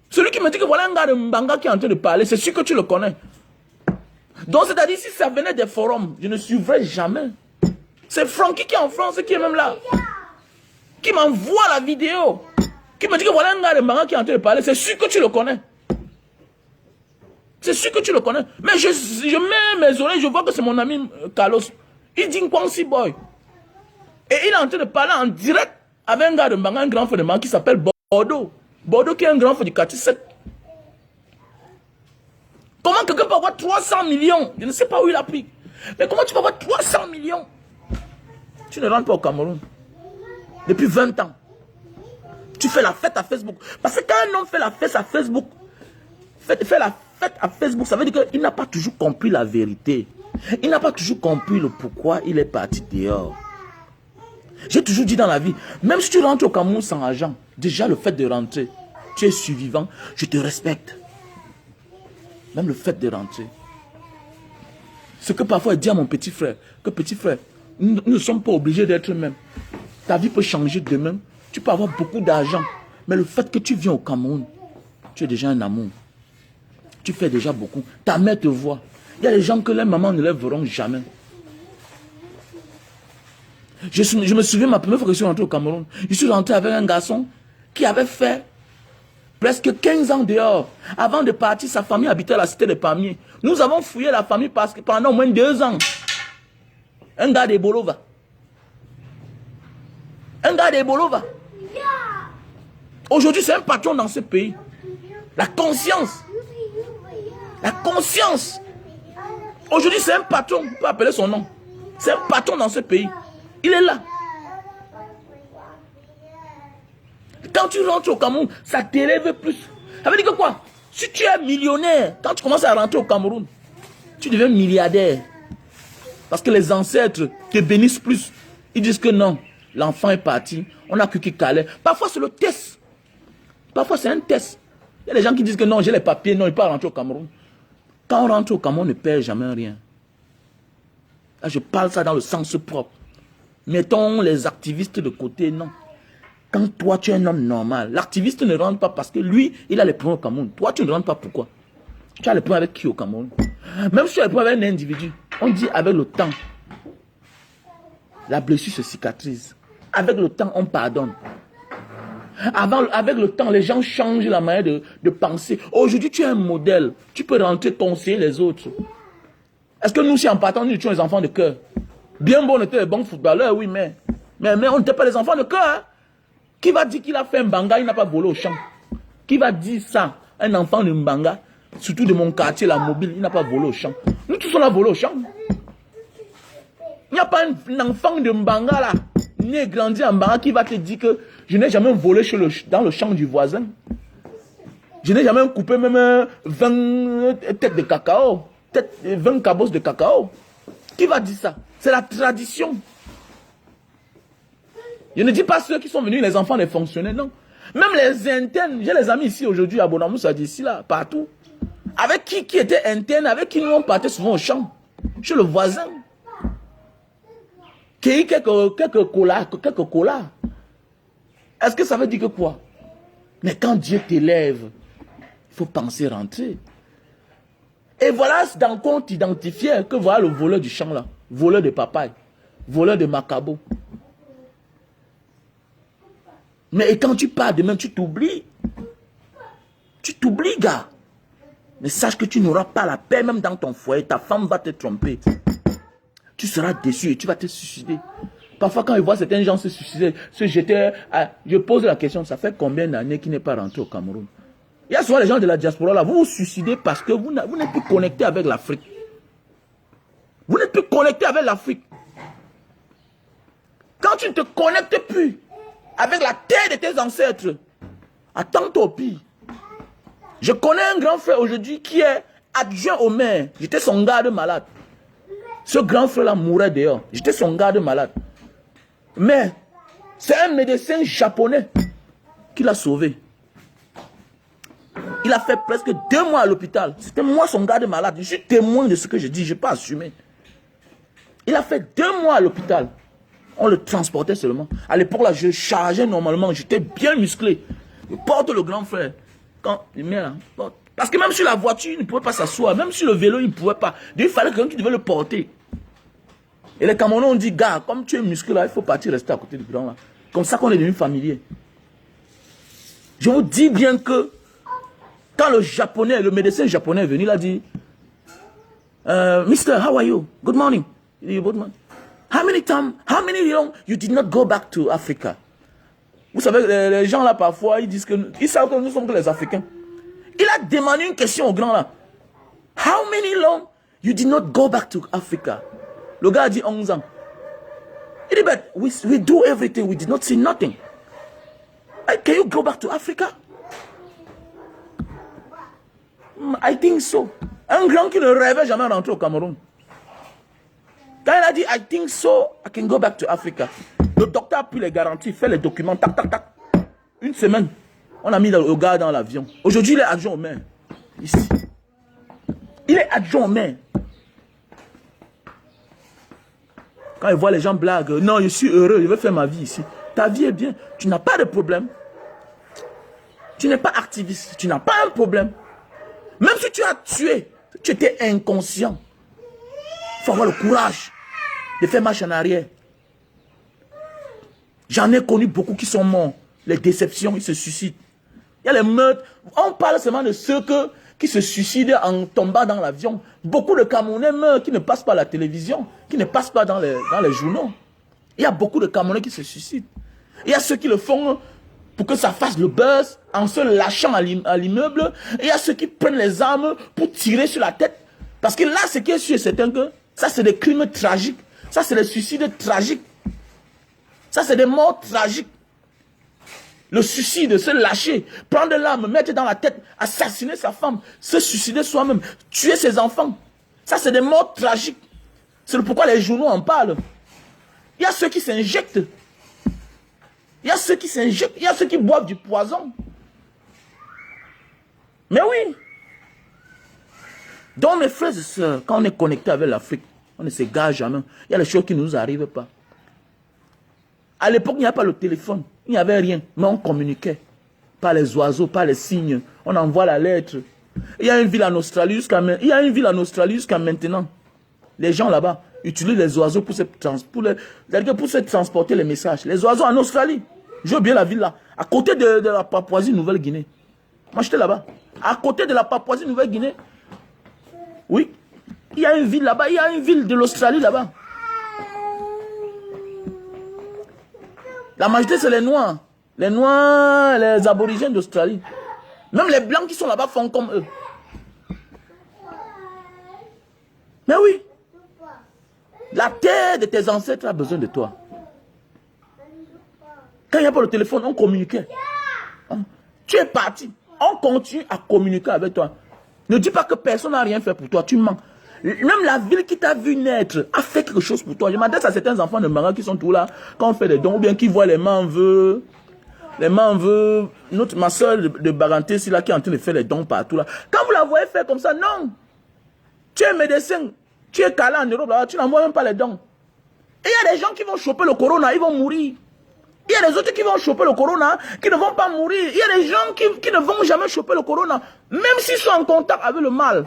Celui qui me dit que voilà un gars de Mbanga qui est en train de parler, c'est sûr que tu le connais. Donc c'est-à-dire si ça venait des forums, je ne suivrai jamais. C'est Francky qui est en France, qui est même là. Qui m'envoie la vidéo. Qui me dit que voilà un gars de Mbanga qui est en train de parler, c'est sûr que tu le connais. C'est sûr que tu le connais. Mais je mets mes oreilles, je vois que c'est mon ami Carlos. Il dit Nkwansi Boy. Et il est en train de parler en direct avec un gars de Mbanga, un grand frère de Mbanga qui s'appelle Bordeaux. Bordeaux qui est un grand frère du quartier 7. Comment quelqu'un peut avoir 300 millions? Je ne sais pas où il a pris. Mais comment tu peux avoir 300 millions? Tu ne rentres pas au Cameroun. Depuis 20 ans. Tu fais la fête à Facebook. Parce que quand un homme fait la fête à Facebook, fait la fête à Facebook, ça veut dire qu'il n'a pas toujours compris la vérité. Il n'a pas toujours compris le pourquoi il est parti dehors. J'ai toujours dit dans la vie, même si tu rentres au Cameroun sans argent, déjà le fait de rentrer, tu es survivant, je te respecte. Même le fait de rentrer. Ce que parfois il dit à mon petit frère, que petit frère, nous ne sommes pas obligés d'être mêmes. Ta vie peut changer demain. Tu peux avoir beaucoup d'argent. Mais le fait que tu viens au Cameroun, tu es déjà un amour. Tu fais déjà beaucoup. Ta mère te voit. Il y a des gens que les mamans ne les verront jamais. Je me souviens ma première fois que je suis rentré au Cameroun. Je suis rentré avec un garçon qui avait fait presque 15 ans dehors. Avant de partir, sa famille habitait à la cité des Palmiers. Nous avons fouillé la famille parce que pendant au moins 2 ans. Un gars de Bolova. Un gars de Bolova. Aujourd'hui, c'est un patron dans ce pays. La conscience. La conscience. Aujourd'hui, c'est un patron. On peut appeler son nom. C'est un patron dans ce pays. Il est là. Quand tu rentres au Cameroun, ça t'élève plus. Ça veut dire que quoi? Si tu es millionnaire, quand tu commences à rentrer au Cameroun, tu deviens milliardaire. Parce que les ancêtres te bénissent plus. Ils disent que non, l'enfant est parti. On a cru qu'il calait. Parfois, c'est le test. Parfois, c'est un test. Il y a des gens qui disent que non, j'ai les papiers, non, il ne peut pas rentrer au Cameroun. Quand on rentre au Cameroun, on ne perd jamais rien. Là, je parle ça dans le sens propre. Mettons les activistes de côté, non. Quand toi, tu es un homme normal, l'activiste ne rentre pas parce que lui, il a les points au Cameroun. Toi, tu ne rentres pas pourquoi? Tu as les points avec qui au Cameroun? Même si tu as les points avec un individu, on dit avec le temps, la blessure se cicatrise. Avec le temps, on pardonne. Avec le temps, les gens changent la manière de penser. Aujourd'hui, tu es un modèle. Tu peux rentrer conseiller les autres. Est-ce que nous, si en partant, nous étions les enfants de cœur? Bien bon, on était les bons footballeurs, oui, mais on n'était pas les enfants de cœur. Hein? Qui va dire qu'il a fait un banga, il n'a pas volé au champ? Qui va dire ça? Un enfant de Mbanga, surtout de mon quartier, la mobile, il n'a pas volé au champ. Nous tous, on a volé au champ. Il n'y a pas un enfant de Mbanga là, né et grandi en Mbanga, qui va te dire que je n'ai jamais volé dans le champ du voisin. Je n'ai jamais coupé même 20 têtes de cacao, 20 cabosses de cacao. Qui va dire ça? C'est la tradition. Je ne dis pas ceux qui sont venus, les enfants, les fonctionnaires, non. Même les internes, j'ai les amis ici aujourd'hui à Bonamoussa, d'ici là, partout. Avec qui était interne, avec qui nous on partait souvent au champ. Chez le voisin. Qui a eu quelques colas. Est-ce que ça veut dire que quoi? Mais quand Dieu t'élève, il faut penser rentrer. Et voilà dans quoi on t'identifiait que voilà le voleur du champ là. Voleur de papaye. Voleur de macabo. Mais quand tu pars demain, tu t'oublies. Tu t'oublies, gars. Mais sache que tu n'auras pas la paix même dans ton foyer. Ta femme va te tromper. Tu seras déçu et tu vas te suicider. Parfois, quand je vois certains gens se suicider, se jeter, je pose la question, ça fait combien d'années qu'il n'est pas rentré au Cameroun? Il y a souvent les gens de la diaspora là, vous vous suicidez parce que vous n'êtes plus connecté avec l'Afrique. Vous n'êtes plus connecté avec l'Afrique. Quand tu ne te connectes plus avec la terre de tes ancêtres, attends-toi au pire. Je connais un grand frère aujourd'hui qui est adjoint au maire. J'étais son garde malade. Ce grand frère-là mourait dehors. J'étais son garde malade. Mais c'est un médecin japonais qui l'a sauvé. Il a fait presque 2 mois à l'hôpital. C'était moi son garde malade. Je suis témoin de ce que je dis. Je n'ai pas assumé. Il a fait 2 mois à l'hôpital. On le transportait seulement. À l'époque là, je chargeais normalement. J'étais bien musclé. Je porte le grand frère. Quand il met là, parce que même sur la voiture, il ne pouvait pas s'asseoir. Même sur le vélo, il ne pouvait pas. Donc, il fallait quelqu'un qui devait le porter. Et les Camerounais ont dit, gars, comme tu es musclé là, il faut partir rester à côté du grand là. Comme ça qu'on est devenu familier. Je vous dis bien que quand le médecin japonais est venu, il a dit, Mister, how are you? Good morning. Good morning. How many long you did not go back to Africa? Vous savez, les gens là parfois, ils disent que ils savent que nous sommes que les Africains. Il a demandé une question au grand là. How many long you did not go back to Africa? Le gars a dit 11 ans. Il dit, but we do everything, we did not see nothing. Can you go back to Africa? I think so. Un grand qui ne rêvait jamais rentrer au Cameroun. Quand il a dit, I think so, I can go back to Africa. Le docteur a pris les garanties, fait les documents, tac, tac, tac. 1 semaine, on a mis le gars dans l'avion. Aujourd'hui, il est adjoint au maire. Ici. Il est adjoint au maire. Quand ils voient les gens blaguent, non, je suis heureux, je vais faire ma vie ici. Ta vie est bien, tu n'as pas de problème. Tu n'es pas activiste, tu n'as pas un problème. Même si tu as tué, tu étais inconscient. Il faut avoir le courage de faire marche en arrière. J'en ai connu beaucoup qui sont morts. Les déceptions, ils se suicident. Il y a les meurtres. On parle seulement de ceux qui se suicident en tombant dans l'avion. Beaucoup de Camerounais meurent qui ne passent pas à la télévision, qui ne passent pas dans les journaux. Il y a beaucoup de Camerounais qui se suicident. Il y a ceux qui le font pour que ça fasse le buzz en se lâchant à l'immeuble. Et il y a ceux qui prennent les armes pour tirer sur la tête. Parce que là, ce qui est sûr, c'est que ça, c'est des crimes tragiques. Ça, c'est des suicides tragiques. Ça, c'est des morts tragiques. Le suicide, se lâcher, prendre l'arme, mettre dans la tête, assassiner sa femme, se suicider soi-même, tuer ses enfants. Ça, c'est des morts tragiques. C'est pourquoi les journaux en parlent. Il y a ceux qui s'injectent. Il y a ceux qui s'injectent. Il y a ceux qui boivent du poison. Mais oui. Donc, mes frères et sœurs, quand on est connecté avec l'Afrique, on ne s'égare jamais. Il y a des choses qui ne nous arrivent pas. À l'époque, il n'y a pas le téléphone. Il n'y avait rien. Mais on communiquait. Par les oiseaux, par les signes. On envoie la lettre. Il y a une ville en Australie jusqu'à maintenant. Les gens là-bas utilisent les oiseaux pour se transporter les messages. Les oiseaux en Australie. J'ai oublié la ville là. À côté de la Papouasie-Nouvelle-Guinée. Moi, j'étais là-bas. À côté de la Papouasie-Nouvelle-Guinée. Oui. Il y a une ville là-bas. Il y a une ville de l'Australie là-bas. La majorité, c'est les Noirs. Les Noirs, les aborigènes d'Australie. Même les Blancs qui sont là-bas font comme eux. Mais oui. La terre de tes ancêtres a besoin de toi. Quand il n'y a pas le téléphone, on communiquait. Tu es parti. On continue à communiquer avec toi. Ne dis pas que personne n'a rien fait pour toi. Tu mens. Même la ville qui t'a vu naître a fait quelque chose pour toi. Je m'adresse à certains enfants de Maroc qui sont tous là, quand on fait des dons, ou bien qui voient les manveux. Ma soeur de Baranté, c'est là qui est en train de faire les dons partout là. Quand vous la voyez faire comme ça, non. Tu es médecin, tu es calé en Europe, là, tu n'envoies même pas les dons. Et il y a des gens qui vont choper le corona, ils vont mourir. Il y a des autres qui vont choper le corona, qui ne vont pas mourir. Il y a des gens qui ne vont jamais choper le corona, même s'ils sont en contact avec le mal.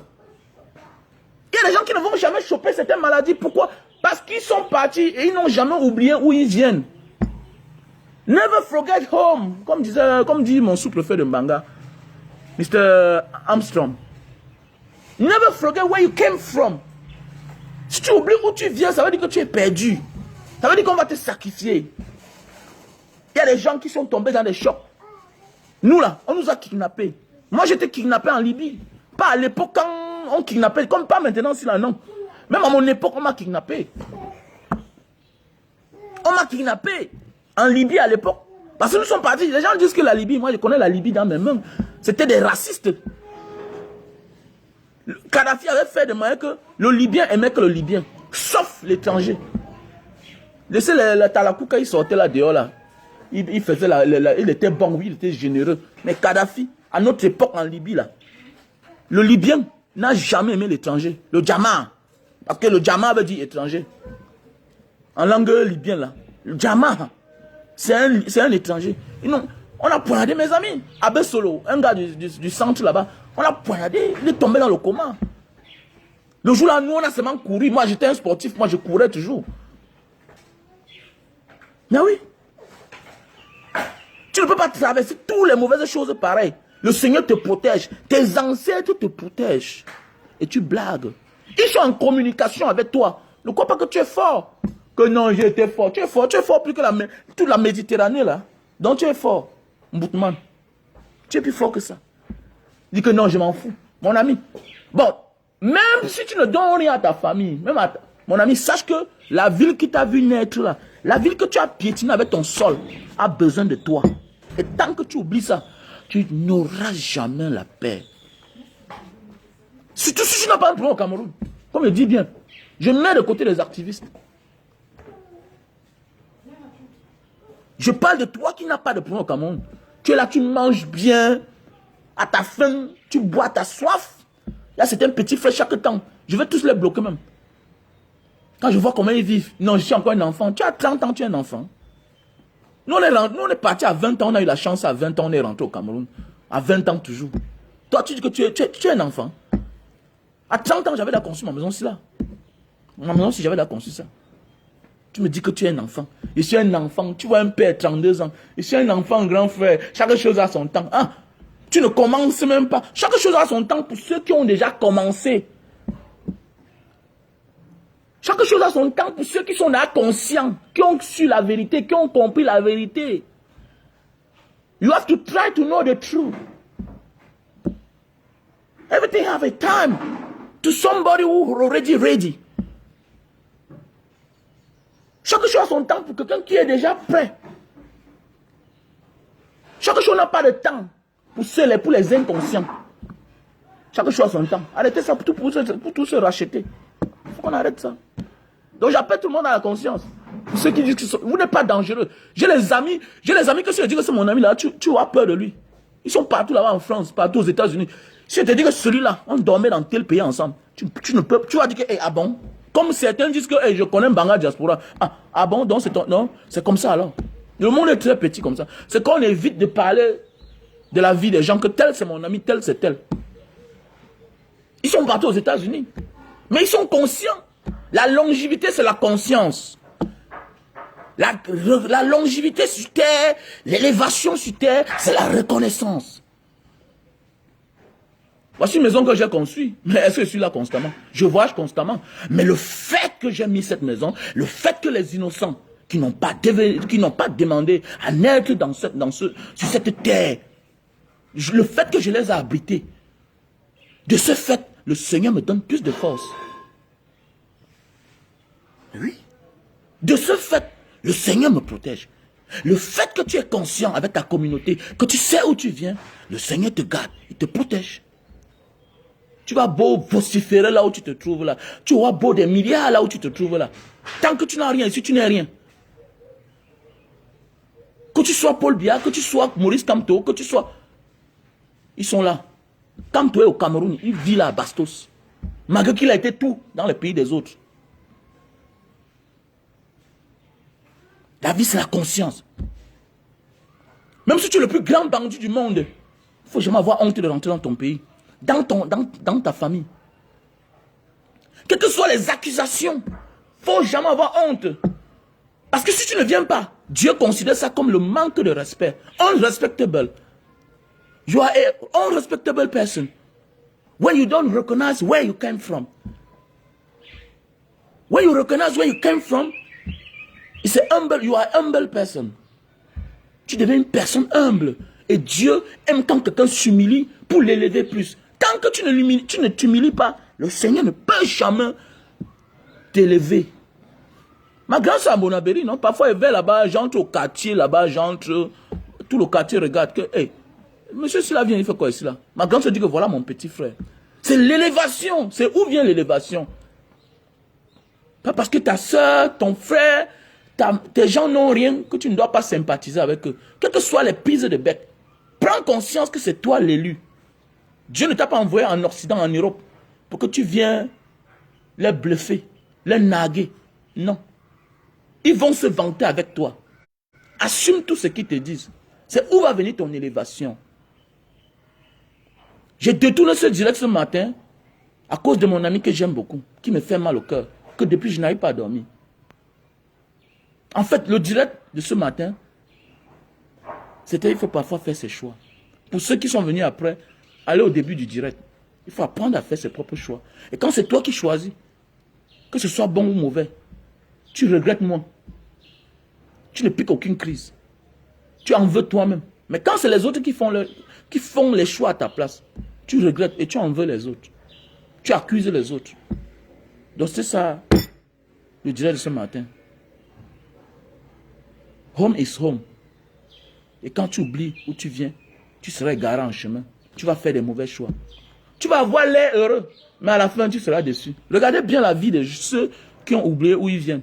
Il y a des gens qui ne vont jamais choper certaines maladies. Pourquoi? Parce qu'ils sont partis et ils n'ont jamais oublié où ils viennent. Never forget home. Comme dit mon sous-préfet de Mbanga, Mr. Armstrong. Never forget where you came from. Si tu oublies où tu viens, ça veut dire que tu es perdu. Ça veut dire qu'on va te sacrifier. Il y a des gens qui sont tombés dans des chocs. Nous là, on nous a kidnappés. Moi j'étais kidnappé en Libye. Pas à l'époque quand on kidnappait, comme pas maintenant, si là non. Même à mon époque, on m'a kidnappé. On m'a kidnappé en Libye à l'époque. Parce que nous sommes partis. Les gens disent que la Libye, moi je connais la Libye dans mes mains. C'était des racistes. Kadhafi avait fait de manière que le Libyen aimait que le Libyen, sauf l'étranger. Laissez le Talakouka, il sortait là dehors là. Il faisait il était bon, oui, il était généreux. Mais Kadhafi, à notre époque en Libye là, le Libyen n'a jamais aimé l'étranger. Le Djama. Parce que le Djama veut dire étranger. En langue libyenne là. Le Djama, c'est un étranger. On a poignardé mes amis. Abbé Solo, un gars du centre là-bas. On a poignardé, il est tombé dans le coma. Le jour là, nous on a seulement couru. Moi j'étais un sportif, moi je courais toujours. Mais oui. Tu ne peux pas traverser toutes les mauvaises choses pareilles. Le Seigneur te protège. Tes ancêtres te protègent. Et tu blagues. Ils sont en communication avec toi. Ne crois pas que tu es fort. Que non, j'étais fort. Tu es fort plus que toute la Méditerranée là. Donc tu es fort. Mboutman. Tu es plus fort que ça. Dis que non, je m'en fous. Mon ami. Bon, même si tu ne donnes rien à ta famille, mon ami, sache que la ville qui t'a vu naître là, la ville que tu as piétinée avec ton sol, a besoin de toi. Et tant que tu oublies ça, tu n'auras jamais la paix. Surtout si tu n'as pas un problème au Cameroun. Comme je dis bien, je mets de côté les activistes. Je parle de toi qui n'as pas de problème au Cameroun. Tu es là, tu manges bien, à ta faim, tu bois ta soif. Là, c'est un petit frère chaque temps. Je vais tous les bloquer même. Quand je vois comment ils vivent, non, je suis encore un enfant. Tu as 30 ans, tu es un enfant. Nous, on est partis à 20 ans, on a eu la chance à 20 ans, on est rentré au Cameroun. À 20 ans toujours. Toi, tu dis que tu es un enfant. À 30 ans, j'avais la conçu ma maison, c'est là. Ma maison, si j'avais la conçu ça. Tu me dis que tu es un enfant. Je suis un enfant. Tu vois un père, 32 ans. Je suis un enfant, un grand frère. Chaque chose a son temps. Ah, tu ne commences même pas. Chaque chose a son temps pour ceux qui ont déjà commencé. Chaque chose a son temps pour ceux qui sont là conscients, qui ont su la vérité, qui ont compris la vérité. You have to try to know the truth. Everything have a time to somebody who already ready. Chaque chose a son temps pour quelqu'un qui est déjà prêt. Chaque chose n'a pas de temps pour les inconscients. Chaque chose a son temps. Arrêtez ça pour tout se racheter. Il faut qu'on arrête ça. Donc j'appelle tout le monde à la conscience. Pour ceux qui disent que vous n'êtes pas dangereux. J'ai les amis que si je dis que c'est mon ami là, tu as peur de lui. Ils sont partout là-bas en France, partout aux États-Unis. Si je te dis que celui-là, on dormait dans tel pays ensemble, tu vas dire que, ah bon? Comme certains disent que je connais Mbanga Diaspora. Ah bon, donc c'est comme ça alors. Le monde est très petit comme ça. C'est qu'on évite de parler de la vie des gens, que tel c'est mon ami, tel c'est tel. Ils sont partout aux États-Unis. Mais ils sont conscients. La longévité, c'est la conscience. La longévité sur terre, l'élévation sur terre, c'est la reconnaissance. Voici une maison que j'ai conçue. Mais est-ce que je suis là constamment? Je voyage constamment. Mais le fait que j'ai mis cette maison, le fait que les innocents qui n'ont pas demandé à naître sur cette terre, le fait que je les ai abrités, de ce fait, le Seigneur me donne plus de force. Oui. De ce fait, le Seigneur me protège. Le fait que tu es conscient avec ta communauté, que tu sais où tu viens, le Seigneur te garde, il te protège. Tu vas beau vociférer là où tu te trouves là. Tu auras beau des milliards là où tu te trouves là. Tant que tu n'as rien ici, tu n'es rien. Que tu sois Paul Biya, que tu sois Maurice Kamto, que tu sois... Ils sont là. Kamto est au Cameroun, il vit là à Bastos. Malgré qu'il a été tout dans les pays des autres. La vie, c'est la conscience. Même si tu es le plus grand bandit du monde, il ne faut jamais avoir honte de rentrer dans ton pays, dans ta famille. Quelles que soient les accusations, il ne faut jamais avoir honte. Parce que si tu ne viens pas, Dieu considère ça comme le manque de respect. Unrespectable. You are an unrespectable person. When you don't recognize where you came from. When you recognize where you came from, it's humble, you are an humble person. Tu deviens une personne humble. Et Dieu aime quand quelqu'un s'humilie pour l'élever plus. Tant que tu ne t'humilies pas, le Seigneur ne peut jamais t'élever. Ma grand-sœur à Bonabéry, non? Parfois elle va là-bas, j'entre au quartier, là-bas, tout le quartier regarde que, hey, monsieur, s'il vient, il fait quoi ici là? Ma grand-sœur dit que voilà mon petit frère. C'est l'élévation. C'est où vient l'élévation? Pas parce que ta soeur, ton frère, tes gens n'ont rien, que tu ne dois pas sympathiser avec eux. Quelles que soient les prises de bec, prends conscience que c'est toi l'élu. Dieu ne t'a pas envoyé en Occident, en Europe, pour que tu viennes les bluffer, les narguer. Non. Ils vont se vanter avec toi. Assume tout ce qu'ils te disent. C'est où va venir ton élévation. J'ai détourné ce direct ce matin à cause de mon ami que j'aime beaucoup, qui me fait mal au cœur, que depuis je n'arrive pas à dormir. En fait, le direct de ce matin, c'était il faut parfois faire ses choix. Pour ceux qui sont venus après, aller au début du direct. Il faut apprendre à faire ses propres choix. Et quand c'est toi qui choisis, que ce soit bon ou mauvais, tu regrettes moins. Tu ne piques aucune crise. Tu en veux toi-même. Mais quand c'est les autres qui font les choix à ta place, tu regrettes et tu en veux les autres. Tu accuses les autres. Donc c'est ça, le direct de ce matin. Home is home. Et quand tu oublies où tu viens, tu seras égaré en chemin. Tu vas faire des mauvais choix. Tu vas avoir l'air heureux, mais à la fin, tu seras déçu. Regardez bien la vie de ceux qui ont oublié où ils viennent.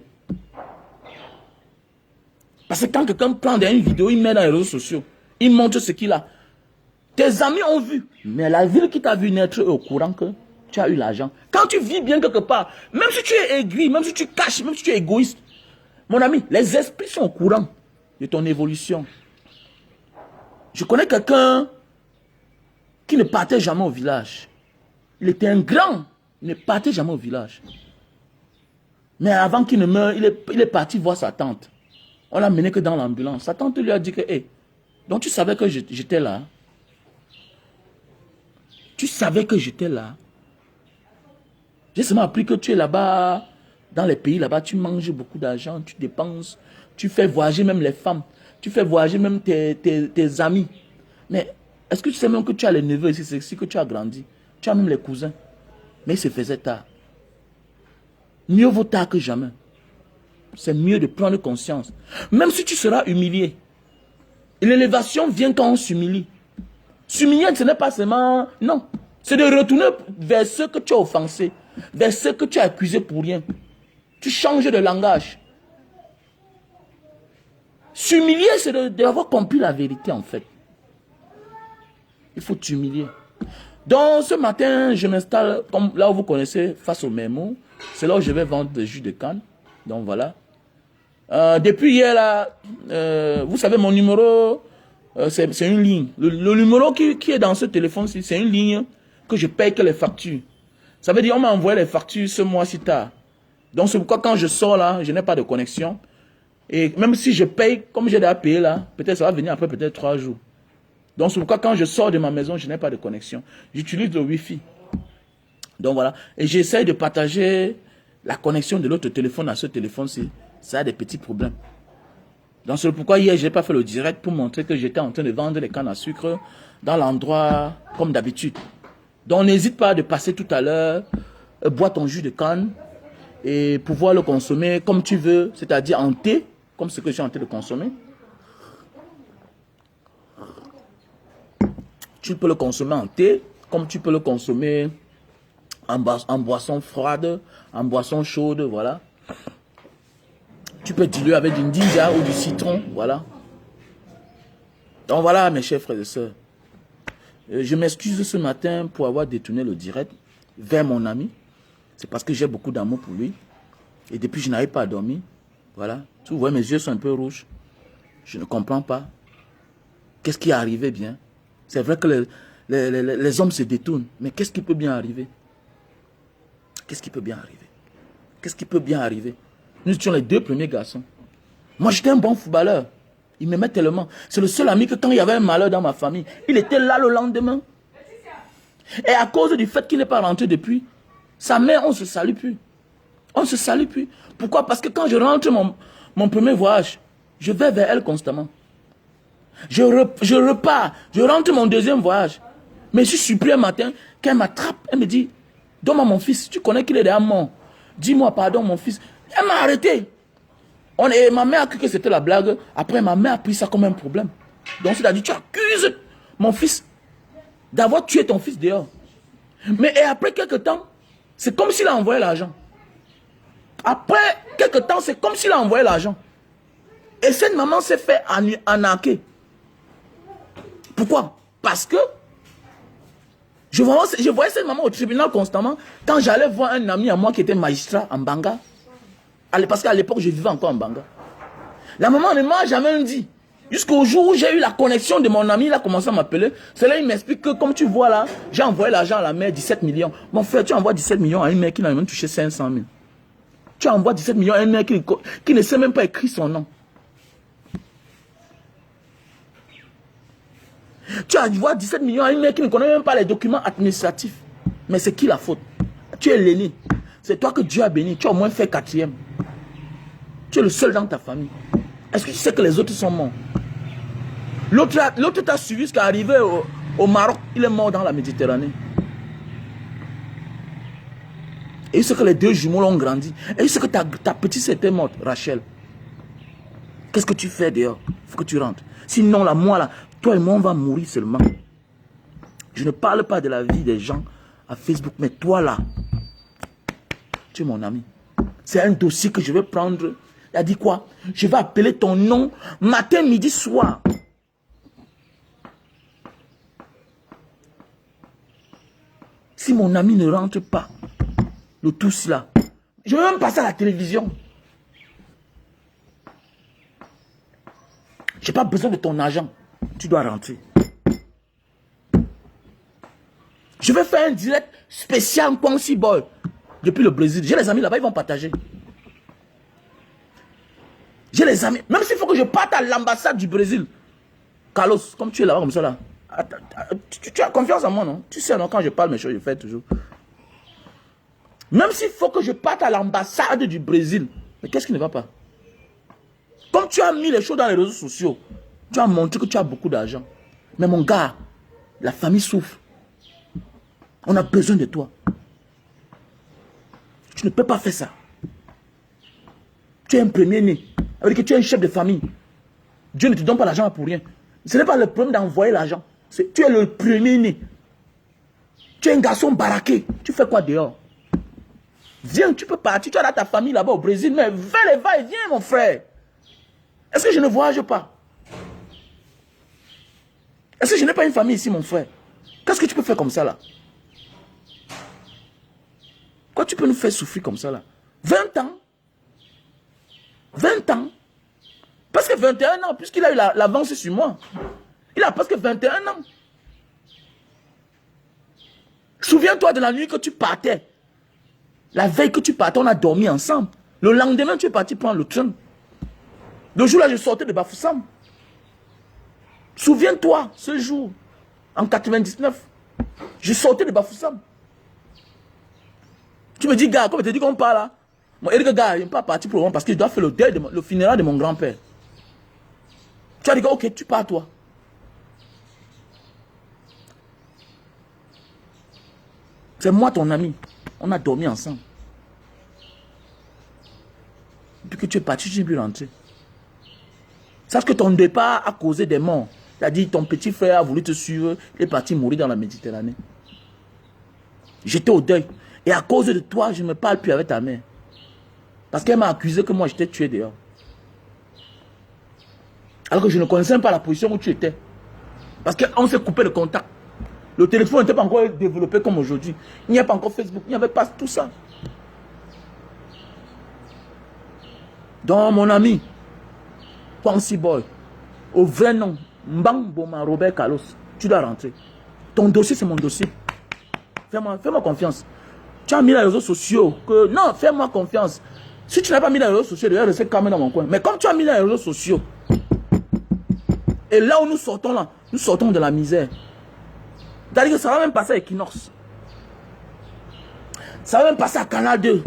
Parce que quand quelqu'un prend une vidéo, il met dans les réseaux sociaux, il montre ce qu'il a. Tes amis ont vu, mais la ville qui t'a vu naître est au courant que tu as eu l'argent. Quand tu vis bien quelque part, même si tu es aigri, même si tu caches, même si tu es égoïste, mon ami, les esprits sont au courant de ton évolution. Je connais quelqu'un qui ne partait jamais au village. Il était un grand, il ne partait jamais au village. Mais avant qu'il ne meure, il est parti voir sa tante. On l'a mené que dans l'ambulance. Sa tante lui a dit que, hey, donc tu savais que j'étais là. Tu savais que j'étais là. J'ai seulement appris que tu es là-bas, dans les pays là-bas, tu manges beaucoup d'argent, tu dépenses, tu fais voyager même les femmes, tu fais voyager même tes amis. Mais est-ce que tu sais même que tu as les neveux ici, c'est ici que tu as grandi. Tu as même les cousins. Mais il se faisait tard. Mieux vaut tard que jamais. C'est mieux de prendre conscience. Même si tu seras humilié. L'élévation vient quand on s'humilie. S'humilier, ce n'est pas seulement... Non. C'est de retourner vers ceux que tu as offensés. Vers ceux que tu as accusés pour rien. Tu changes de langage. S'humilier, c'est d'avoir compris la vérité en fait. Il faut t'humilier. Donc ce matin, je m'installe, comme là où vous connaissez, face au Memo. C'est là où je vais vendre des jus de canne. Donc voilà. Depuis hier là, vous savez mon numéro, c'est une ligne. Le numéro qui est dans ce téléphone-ci, c'est une ligne que je paye que les factures. Ça veut dire on m'a envoyé les factures ce mois-ci tard. Donc c'est pourquoi quand je sors là, je n'ai pas de connexion. Et même si je paye, comme j'ai déjà payé là, peut-être ça va venir après peut-être 3 jours. Donc c'est pourquoi quand je sors de ma maison, je n'ai pas de connexion. J'utilise le Wi-Fi. Donc voilà. Et j'essaie de partager la connexion de l'autre téléphone à ce téléphone-ci. Ça a des petits problèmes. Donc c'est pourquoi hier, je n'ai pas fait le direct pour montrer que j'étais en train de vendre les cannes à sucre dans l'endroit comme d'habitude. Donc n'hésite pas de passer tout à l'heure, boire ton jus de canne et pouvoir le consommer comme tu veux, c'est-à-dire en thé, comme ce que j'ai en train de consommer. Tu peux le consommer en thé, comme tu peux le consommer en boisson froide, en boisson chaude, voilà. Tu peux diluer avec du ginger ou du citron, voilà. Donc voilà mes chers frères et sœurs. Je m'excuse ce matin pour avoir détourné le direct vers mon ami. C'est parce que j'ai beaucoup d'amour pour lui. Et depuis je n'arrive pas à dormir. Voilà. Tu vois, mes yeux sont un peu rouges. Je ne comprends pas. Qu'est-ce qui est arrivé bien? C'est vrai que les hommes se détournent. Mais qu'est-ce qui peut bien arriver? Qu'est-ce qui peut bien arriver? Qu'est-ce qui peut bien arriver? Nous étions les 2 premiers garçons. Moi, j'étais un bon footballeur. Il m'aimait tellement. C'est le seul ami que quand il y avait un malheur dans ma famille, il était là le lendemain. Et à cause du fait qu'il n'est pas rentré depuis, sa mère, on ne se salue plus. On ne se salue plus. Pourquoi? Parce que quand je rentre mon premier voyage, je vais vers elle constamment. Je repars. Je rentre mon deuxième voyage. Mais je suis surpris un matin qu'elle m'attrape. Elle me dit, donne-moi mon fils. Tu connais qu'il est déjà mort. Dis-moi pardon mon fils. Elle m'a arrêté. Ma mère a cru que c'était la blague. Après, ma mère a pris ça comme un problème. Donc, c'est-à-dire, tu accuses mon fils d'avoir tué ton fils dehors. Mais et après quelques temps, c'est comme s'il a envoyé l'argent. Après quelques temps, c'est comme s'il a envoyé l'argent. Et cette maman s'est fait arnaquer. Pourquoi? Parce que je voyais cette maman au tribunal constamment quand j'allais voir un ami à moi qui était magistrat en Banga. Parce qu'à l'époque, je vivais encore en Banga. La maman ne m'a jamais dit. Jusqu'au jour où j'ai eu la connexion de mon ami, il a commencé à m'appeler. C'est là il m'explique que, comme tu vois là, j'ai envoyé l'argent à la mère, 17 millions. Mon frère, tu envoies 17 millions à une mère qui n'a même touché 500 000. Tu envoies 17 millions à une mère qui ne sait même pas écrire son nom. Tu envoies 17 millions à une mère qui ne connaît même pas les documents administratifs. Mais c'est qui la faute? Tu es l'aîné. C'est toi que Dieu a béni. Tu as au moins fait 4e. Tu es le seul dans ta famille. Est-ce que tu sais que les autres sont morts? L'autre t'a suivi jusqu'à arriver au Maroc. Il est mort dans la Méditerranée. Et il sait que les 2 jumeaux l'ont grandi. Et il sait que ta petite sœur était morte, Rachel. Qu'est-ce que tu fais dehors? Il faut que tu rentres. Sinon, là, moi, là, toi et moi, on va mourir seulement. Je ne parle pas de la vie des gens à Facebook. Mais toi, là, tu es mon ami. C'est un dossier que je vais prendre. Il a dit quoi? Je vais appeler ton nom matin, midi, soir. Si mon ami ne rentre pas, le tous là, je vais même passer à la télévision. Je n'ai pas besoin de ton argent. Tu dois rentrer. Je vais faire un direct spécial Kwansi Boy depuis le Brésil. J'ai les amis là-bas, ils vont partager. J'ai les amis. Même s'il faut que je parte à l'ambassade du Brésil. Carlos, comme tu es là-bas comme ça là. Tu as confiance en moi, non? Tu sais, non, quand je parle mes choses, je fais toujours. Même s'il faut que je parte à l'ambassade du Brésil. Mais qu'est-ce qui ne va pas? Comme tu as mis les choses dans les réseaux sociaux, tu as montré que tu as beaucoup d'argent. Mais mon gars, la famille souffre. On a besoin de toi. Tu ne peux pas faire ça. Tu es un premier-né. Ça veut dire que tu es un chef de famille. Dieu ne te donne pas l'argent pour rien. Ce n'est pas le problème d'envoyer l'argent. Tu es le premier-né. Tu es un garçon baraqué. Tu fais quoi dehors? Viens, tu peux partir. Tu as ta famille là-bas au Brésil. Mais va et viens, mon frère. Est-ce que je ne voyage pas? Est-ce que je n'ai pas une famille ici, mon frère? Qu'est-ce que tu peux faire comme ça là? Quoi tu peux nous faire souffrir comme ça là? 20 ans. 20 ans. Parce que 21 ans, puisqu'il a eu l'avance sur moi. Il a presque 21 ans. Souviens-toi de la nuit que tu partais. La veille que tu partais, on a dormi ensemble. Le lendemain, tu es parti prendre le train. Le jour-là, je sortais de Bafoussam. Souviens-toi, ce jour, en 99, je sortais de Bafoussam. Tu me dis, gars, comme je te dis qu'on parle là. Moi, Eric, gars, il n'est pas parti pour le moment parce que je dois faire le deuil, le funérail de mon grand-père. Tu as dit, ok, tu pars toi. C'est moi ton ami. On a dormi ensemble. Depuis que tu es parti, tu n'es plus rentré. Sache que ton départ a causé des morts. C'est-à-dire ton petit frère a voulu te suivre, il est parti mourir dans la Méditerranée. J'étais au deuil. Et à cause de toi, je ne me parle plus avec ta mère. Parce qu'elle m'a accusé que moi je t'ai tué dehors. Alors que je ne connaissais même pas la position où tu étais. Parce qu'on s'est coupé le contact. Le téléphone n'était pas encore développé comme aujourd'hui. Il n'y a pas encore Facebook, il n'y avait pas tout ça. Donc mon ami, Kwansi Boy, au vrai nom, Mbang Boma Robert Carlos, tu dois rentrer. Ton dossier, c'est mon dossier. Fais-moi confiance. Tu as mis les réseaux sociaux. Non, fais-moi confiance. Si tu n'as pas mis les réseaux sociaux, je vais rester calme dans mon coin. Mais comme tu as mis les réseaux sociaux, et là où nous sortons là, nous sortons de la misère. C'est-à-dire que ça va même passer à Equinox. Ça va même passer à Canal 2.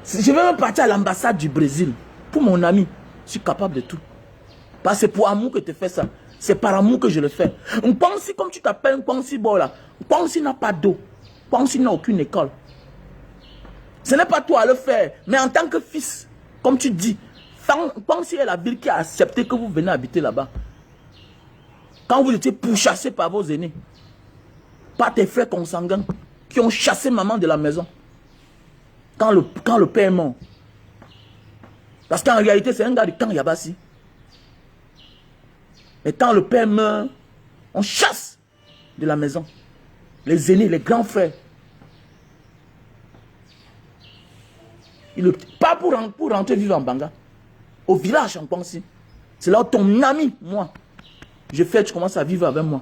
Je vais même partir à l'ambassade du Brésil. Pour mon ami, je suis capable de tout. Parce que c'est pour amour que tu fais ça. C'est par amour que je le fais. Kwansi, comme tu t'appelles Kwansi Boy là, Kwansi n'a pas d'eau. Kwansi n'a aucune école. Ce n'est pas toi à le faire. Mais en tant que fils, comme tu dis, Kwansi est la ville qui a accepté que vous venez habiter là-bas. Quand vous étiez pourchassés par vos aînés, par tes frères consanguins, qui ont chassé maman de la maison. Quand le père est mort. Parce qu'en réalité, c'est un gars de Camp Yabassi. Mais quand le père meurt, on chasse de la maison. Les aînés, les grands frères. Pas pour rentrer vivre en Banga. Au village en Kwansi. C'est là où ton ami, moi, tu commences à vivre avec moi.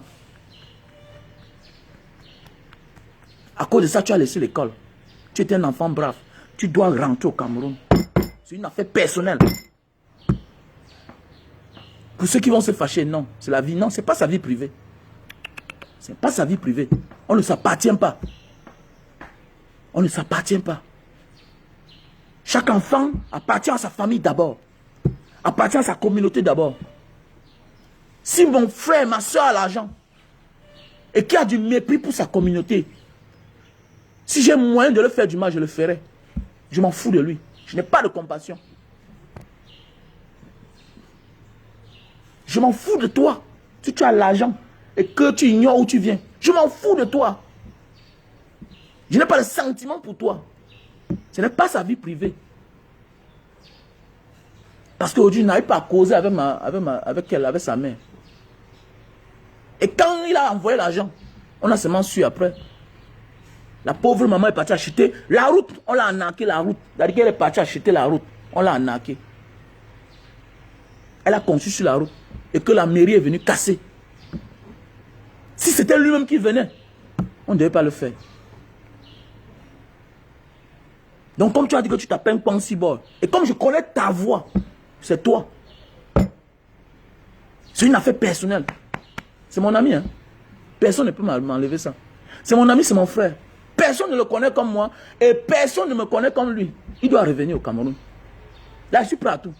À cause de ça, tu as laissé l'école. Tu étais un enfant brave. Tu dois rentrer au Cameroun. C'est une affaire personnelle. Pour ceux qui vont se fâcher, non. C'est la vie. Non, ce n'est pas sa vie privée. Ce n'est pas sa vie privée. On ne s'appartient pas. On ne s'appartient pas. Chaque enfant appartient à sa famille d'abord. Appartient à sa communauté d'abord. Si mon frère, ma soeur a l'argent et qui a du mépris pour sa communauté, si j'ai moyen de le faire du mal, je le ferai. Je m'en fous de lui. Je n'ai pas de compassion. Je m'en fous de toi. Si tu as l'argent et que tu ignores où tu viens, je m'en fous de toi. Je n'ai pas de sentiment pour toi. Ce n'est pas sa vie privée. Parce qu'aujourd'hui, il n'arrive pas à causer avec sa mère. Et quand il a envoyé l'argent, on a seulement su après La pauvre maman est partie acheter la route. On l'a arnaqué, la route. C'est-à-dire qu'elle est partie acheter la route. On l'a arnaqué. Elle a conçu sur la route. Et que la mairie est venue casser. Si c'était lui-même qui venait, on ne devait pas le faire. Donc comme tu as dit que tu t'appelles Pansibor, et comme je connais ta voix, c'est toi. C'est une affaire personnelle. C'est mon ami, hein. Personne ne peut m'enlever ça. C'est mon ami, c'est mon frère. Personne ne le connaît comme moi et personne ne me connaît comme lui. Il doit revenir au Cameroun. Là, je suis prêt à tout.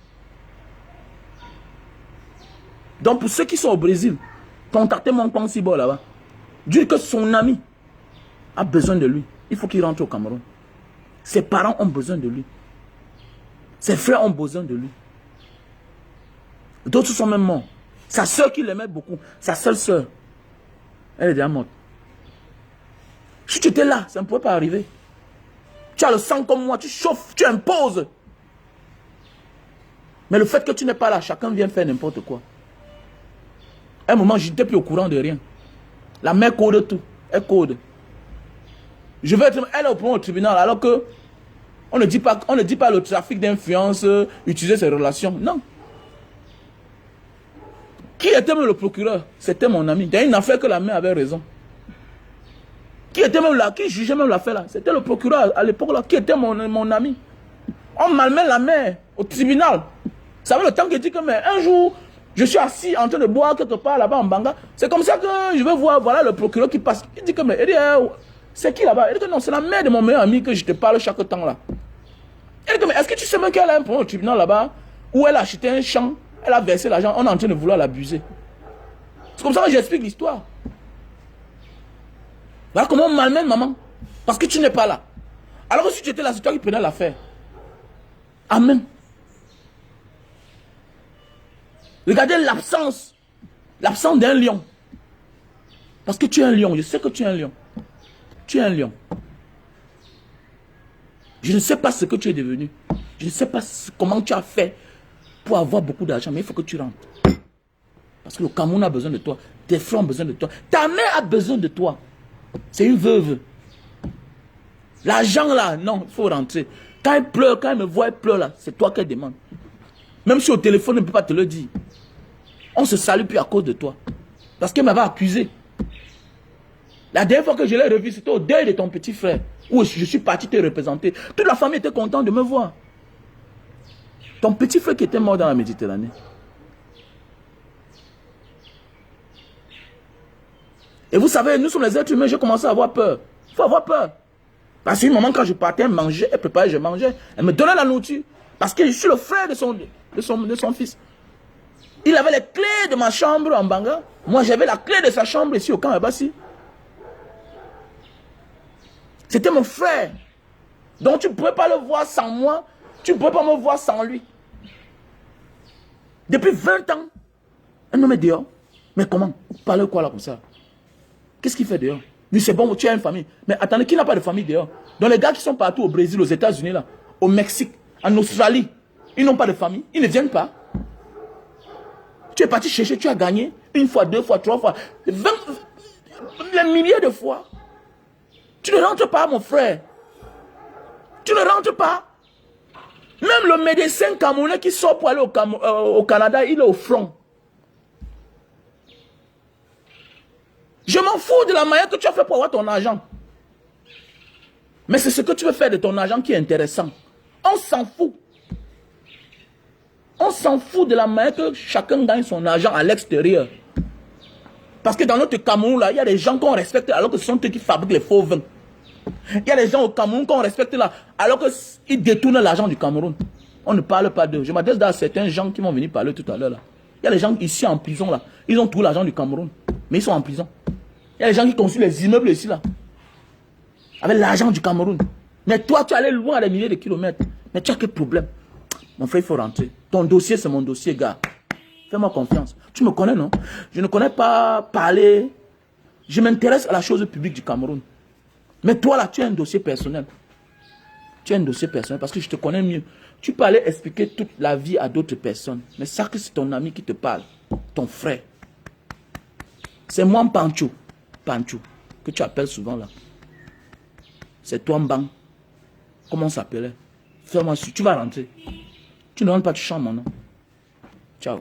Donc, pour ceux qui sont au Brésil, contactez mon Pansibor là-bas. Dites que son ami a besoin de lui. Il faut qu'il rentre au Cameroun. Ses parents ont besoin de lui. Ses frères ont besoin de lui. D'autres sont même morts. Sa soeur qui l'aimait beaucoup, sa seule soeur, elle est déjà morte. Si tu étais là, ça ne pouvait pas arriver. Tu as le sang comme moi, tu chauffes, tu imposes. Mais le fait que tu n'es pas là, chacun vient faire n'importe quoi. À un moment, je n'étais plus au courant de rien. La mère code tout. Elle code. Je vais être, elle est au tribunal alors que on ne dit pas le trafic d'influence, utiliser ses relations. Non. Qui était même le procureur? C'était mon ami. Il y a une affaire que la mère avait raison. Qui était même là? Qui jugeait même l'affaire là? C'était le procureur à l'époque là. Qui était mon ami? On malmène la mère au tribunal. Ça fait le temps qu'il dit que mais un jour, je suis assis en train de boire quelque part là-bas en Banga. C'est comme ça que je vais voir, voilà le procureur qui passe. Il dit que mais, c'est qui là-bas? Il dit que non, c'est la mère de mon meilleur ami que je te parle chaque temps là. Il dit que mais est-ce que tu sais même qu'elle a un problème au tribunal là-bas où elle a acheté un champ? Elle a versé l'argent, on est en train de vouloir l'abuser. C'est comme ça que j'explique l'histoire. Voilà comment on malmène maman. Parce que tu n'es pas là. Alors que si tu étais là, c'est toi qui prenais l'affaire. Amen. Regardez l'absence. L'absence d'un lion. Parce que tu es un lion. Je sais que tu es un lion. Tu es un lion. Je ne sais pas ce que tu es devenu. Je ne sais pas comment tu as fait pour avoir beaucoup d'argent, mais il faut que tu rentres. Parce que le Cameroun a besoin de toi. Tes frères ont besoin de toi. Ta mère a besoin de toi. C'est une veuve. L'argent là, non, il faut rentrer. Quand elle pleure, quand elle me voit, elle pleure là, c'est toi qu'elle demande. Même si au téléphone, elle ne peut pas te le dire. On se salue plus à cause de toi. Parce qu'elle m'avait accusé. La dernière fois que je l'ai revu, c'était au deuil de ton petit frère. Où je suis parti te représenter. Toute la famille était contente de me voir. Ton petit frère qui était mort dans la Méditerranée. Et vous savez, nous sommes les êtres humains, j'ai commencé à avoir peur. Il faut avoir peur. Parce qu'une maman, quand je partais, elle mangeait, elle préparait, je mangeais. Elle me donnait la nourriture. Parce que je suis le frère de son fils. Il avait les clés de ma chambre en Banga. Moi, j'avais la clé de sa chambre ici au camp Abassi. C'était mon frère. Donc tu ne pouvais pas le voir sans moi. Tu ne pouvais pas me voir sans lui. Depuis 20 ans, elle me met dehors. Mais comment? Vous parlez quoi là comme ça? Qu'est-ce qu'il fait dehors? Oui, c'est bon, tu as une famille. Mais attendez, qui n'a pas de famille dehors? Donc les gars qui sont partout au Brésil, aux États-Unis, là, au Mexique, en Australie, ils n'ont pas de famille. Ils ne viennent pas. Tu es parti chercher, tu as gagné. Une fois, deux fois, trois fois. 20, les milliers de fois. Tu ne rentres pas, mon frère. Tu ne rentres pas. Même le médecin camerounais qui sort pour aller au Canada, il est au front. Je m'en fous de la manière que tu as fait pour avoir ton argent. Mais c'est ce que tu veux faire de ton argent qui est intéressant. On s'en fout. On s'en fout de la manière que chacun gagne son argent à l'extérieur. Parce que dans notre Cameroun, là, il y a des gens qu'on respecte alors que ce sont eux qui fabriquent les faux vins. Il y a des gens au Cameroun qu'on respecte là, alors qu'ils détournent l'argent du Cameroun. On ne parle pas d'eux. Je m'adresse à certains gens qui vont venir parler tout à l'heure là. Il y a des gens ici en prison là. Ils ont tout l'argent du Cameroun, mais ils sont en prison. Il y a des gens qui construisent les immeubles ici là, avec l'argent du Cameroun. Mais toi, tu es allé loin à des milliers de kilomètres. Mais tu as quel problème? Mon frère, il faut rentrer. Ton dossier, c'est mon dossier, gars. Fais-moi confiance. Tu me connais, non? Je ne connais pas parler. Je m'intéresse à la chose publique du Cameroun. Mais toi, là, tu as un dossier personnel. Tu as un dossier personnel parce que je te connais mieux. Tu peux aller expliquer toute la vie à d'autres personnes. Mais ça que c'est ton ami qui te parle. Ton frère. C'est moi, Pancho. Pancho. Que tu appelles souvent, là. C'est toi, Mbang. Comment on s'appelait? Fais-moi sûr. Tu vas rentrer. Tu ne rentres pas, tu chantes mon nom. Ciao.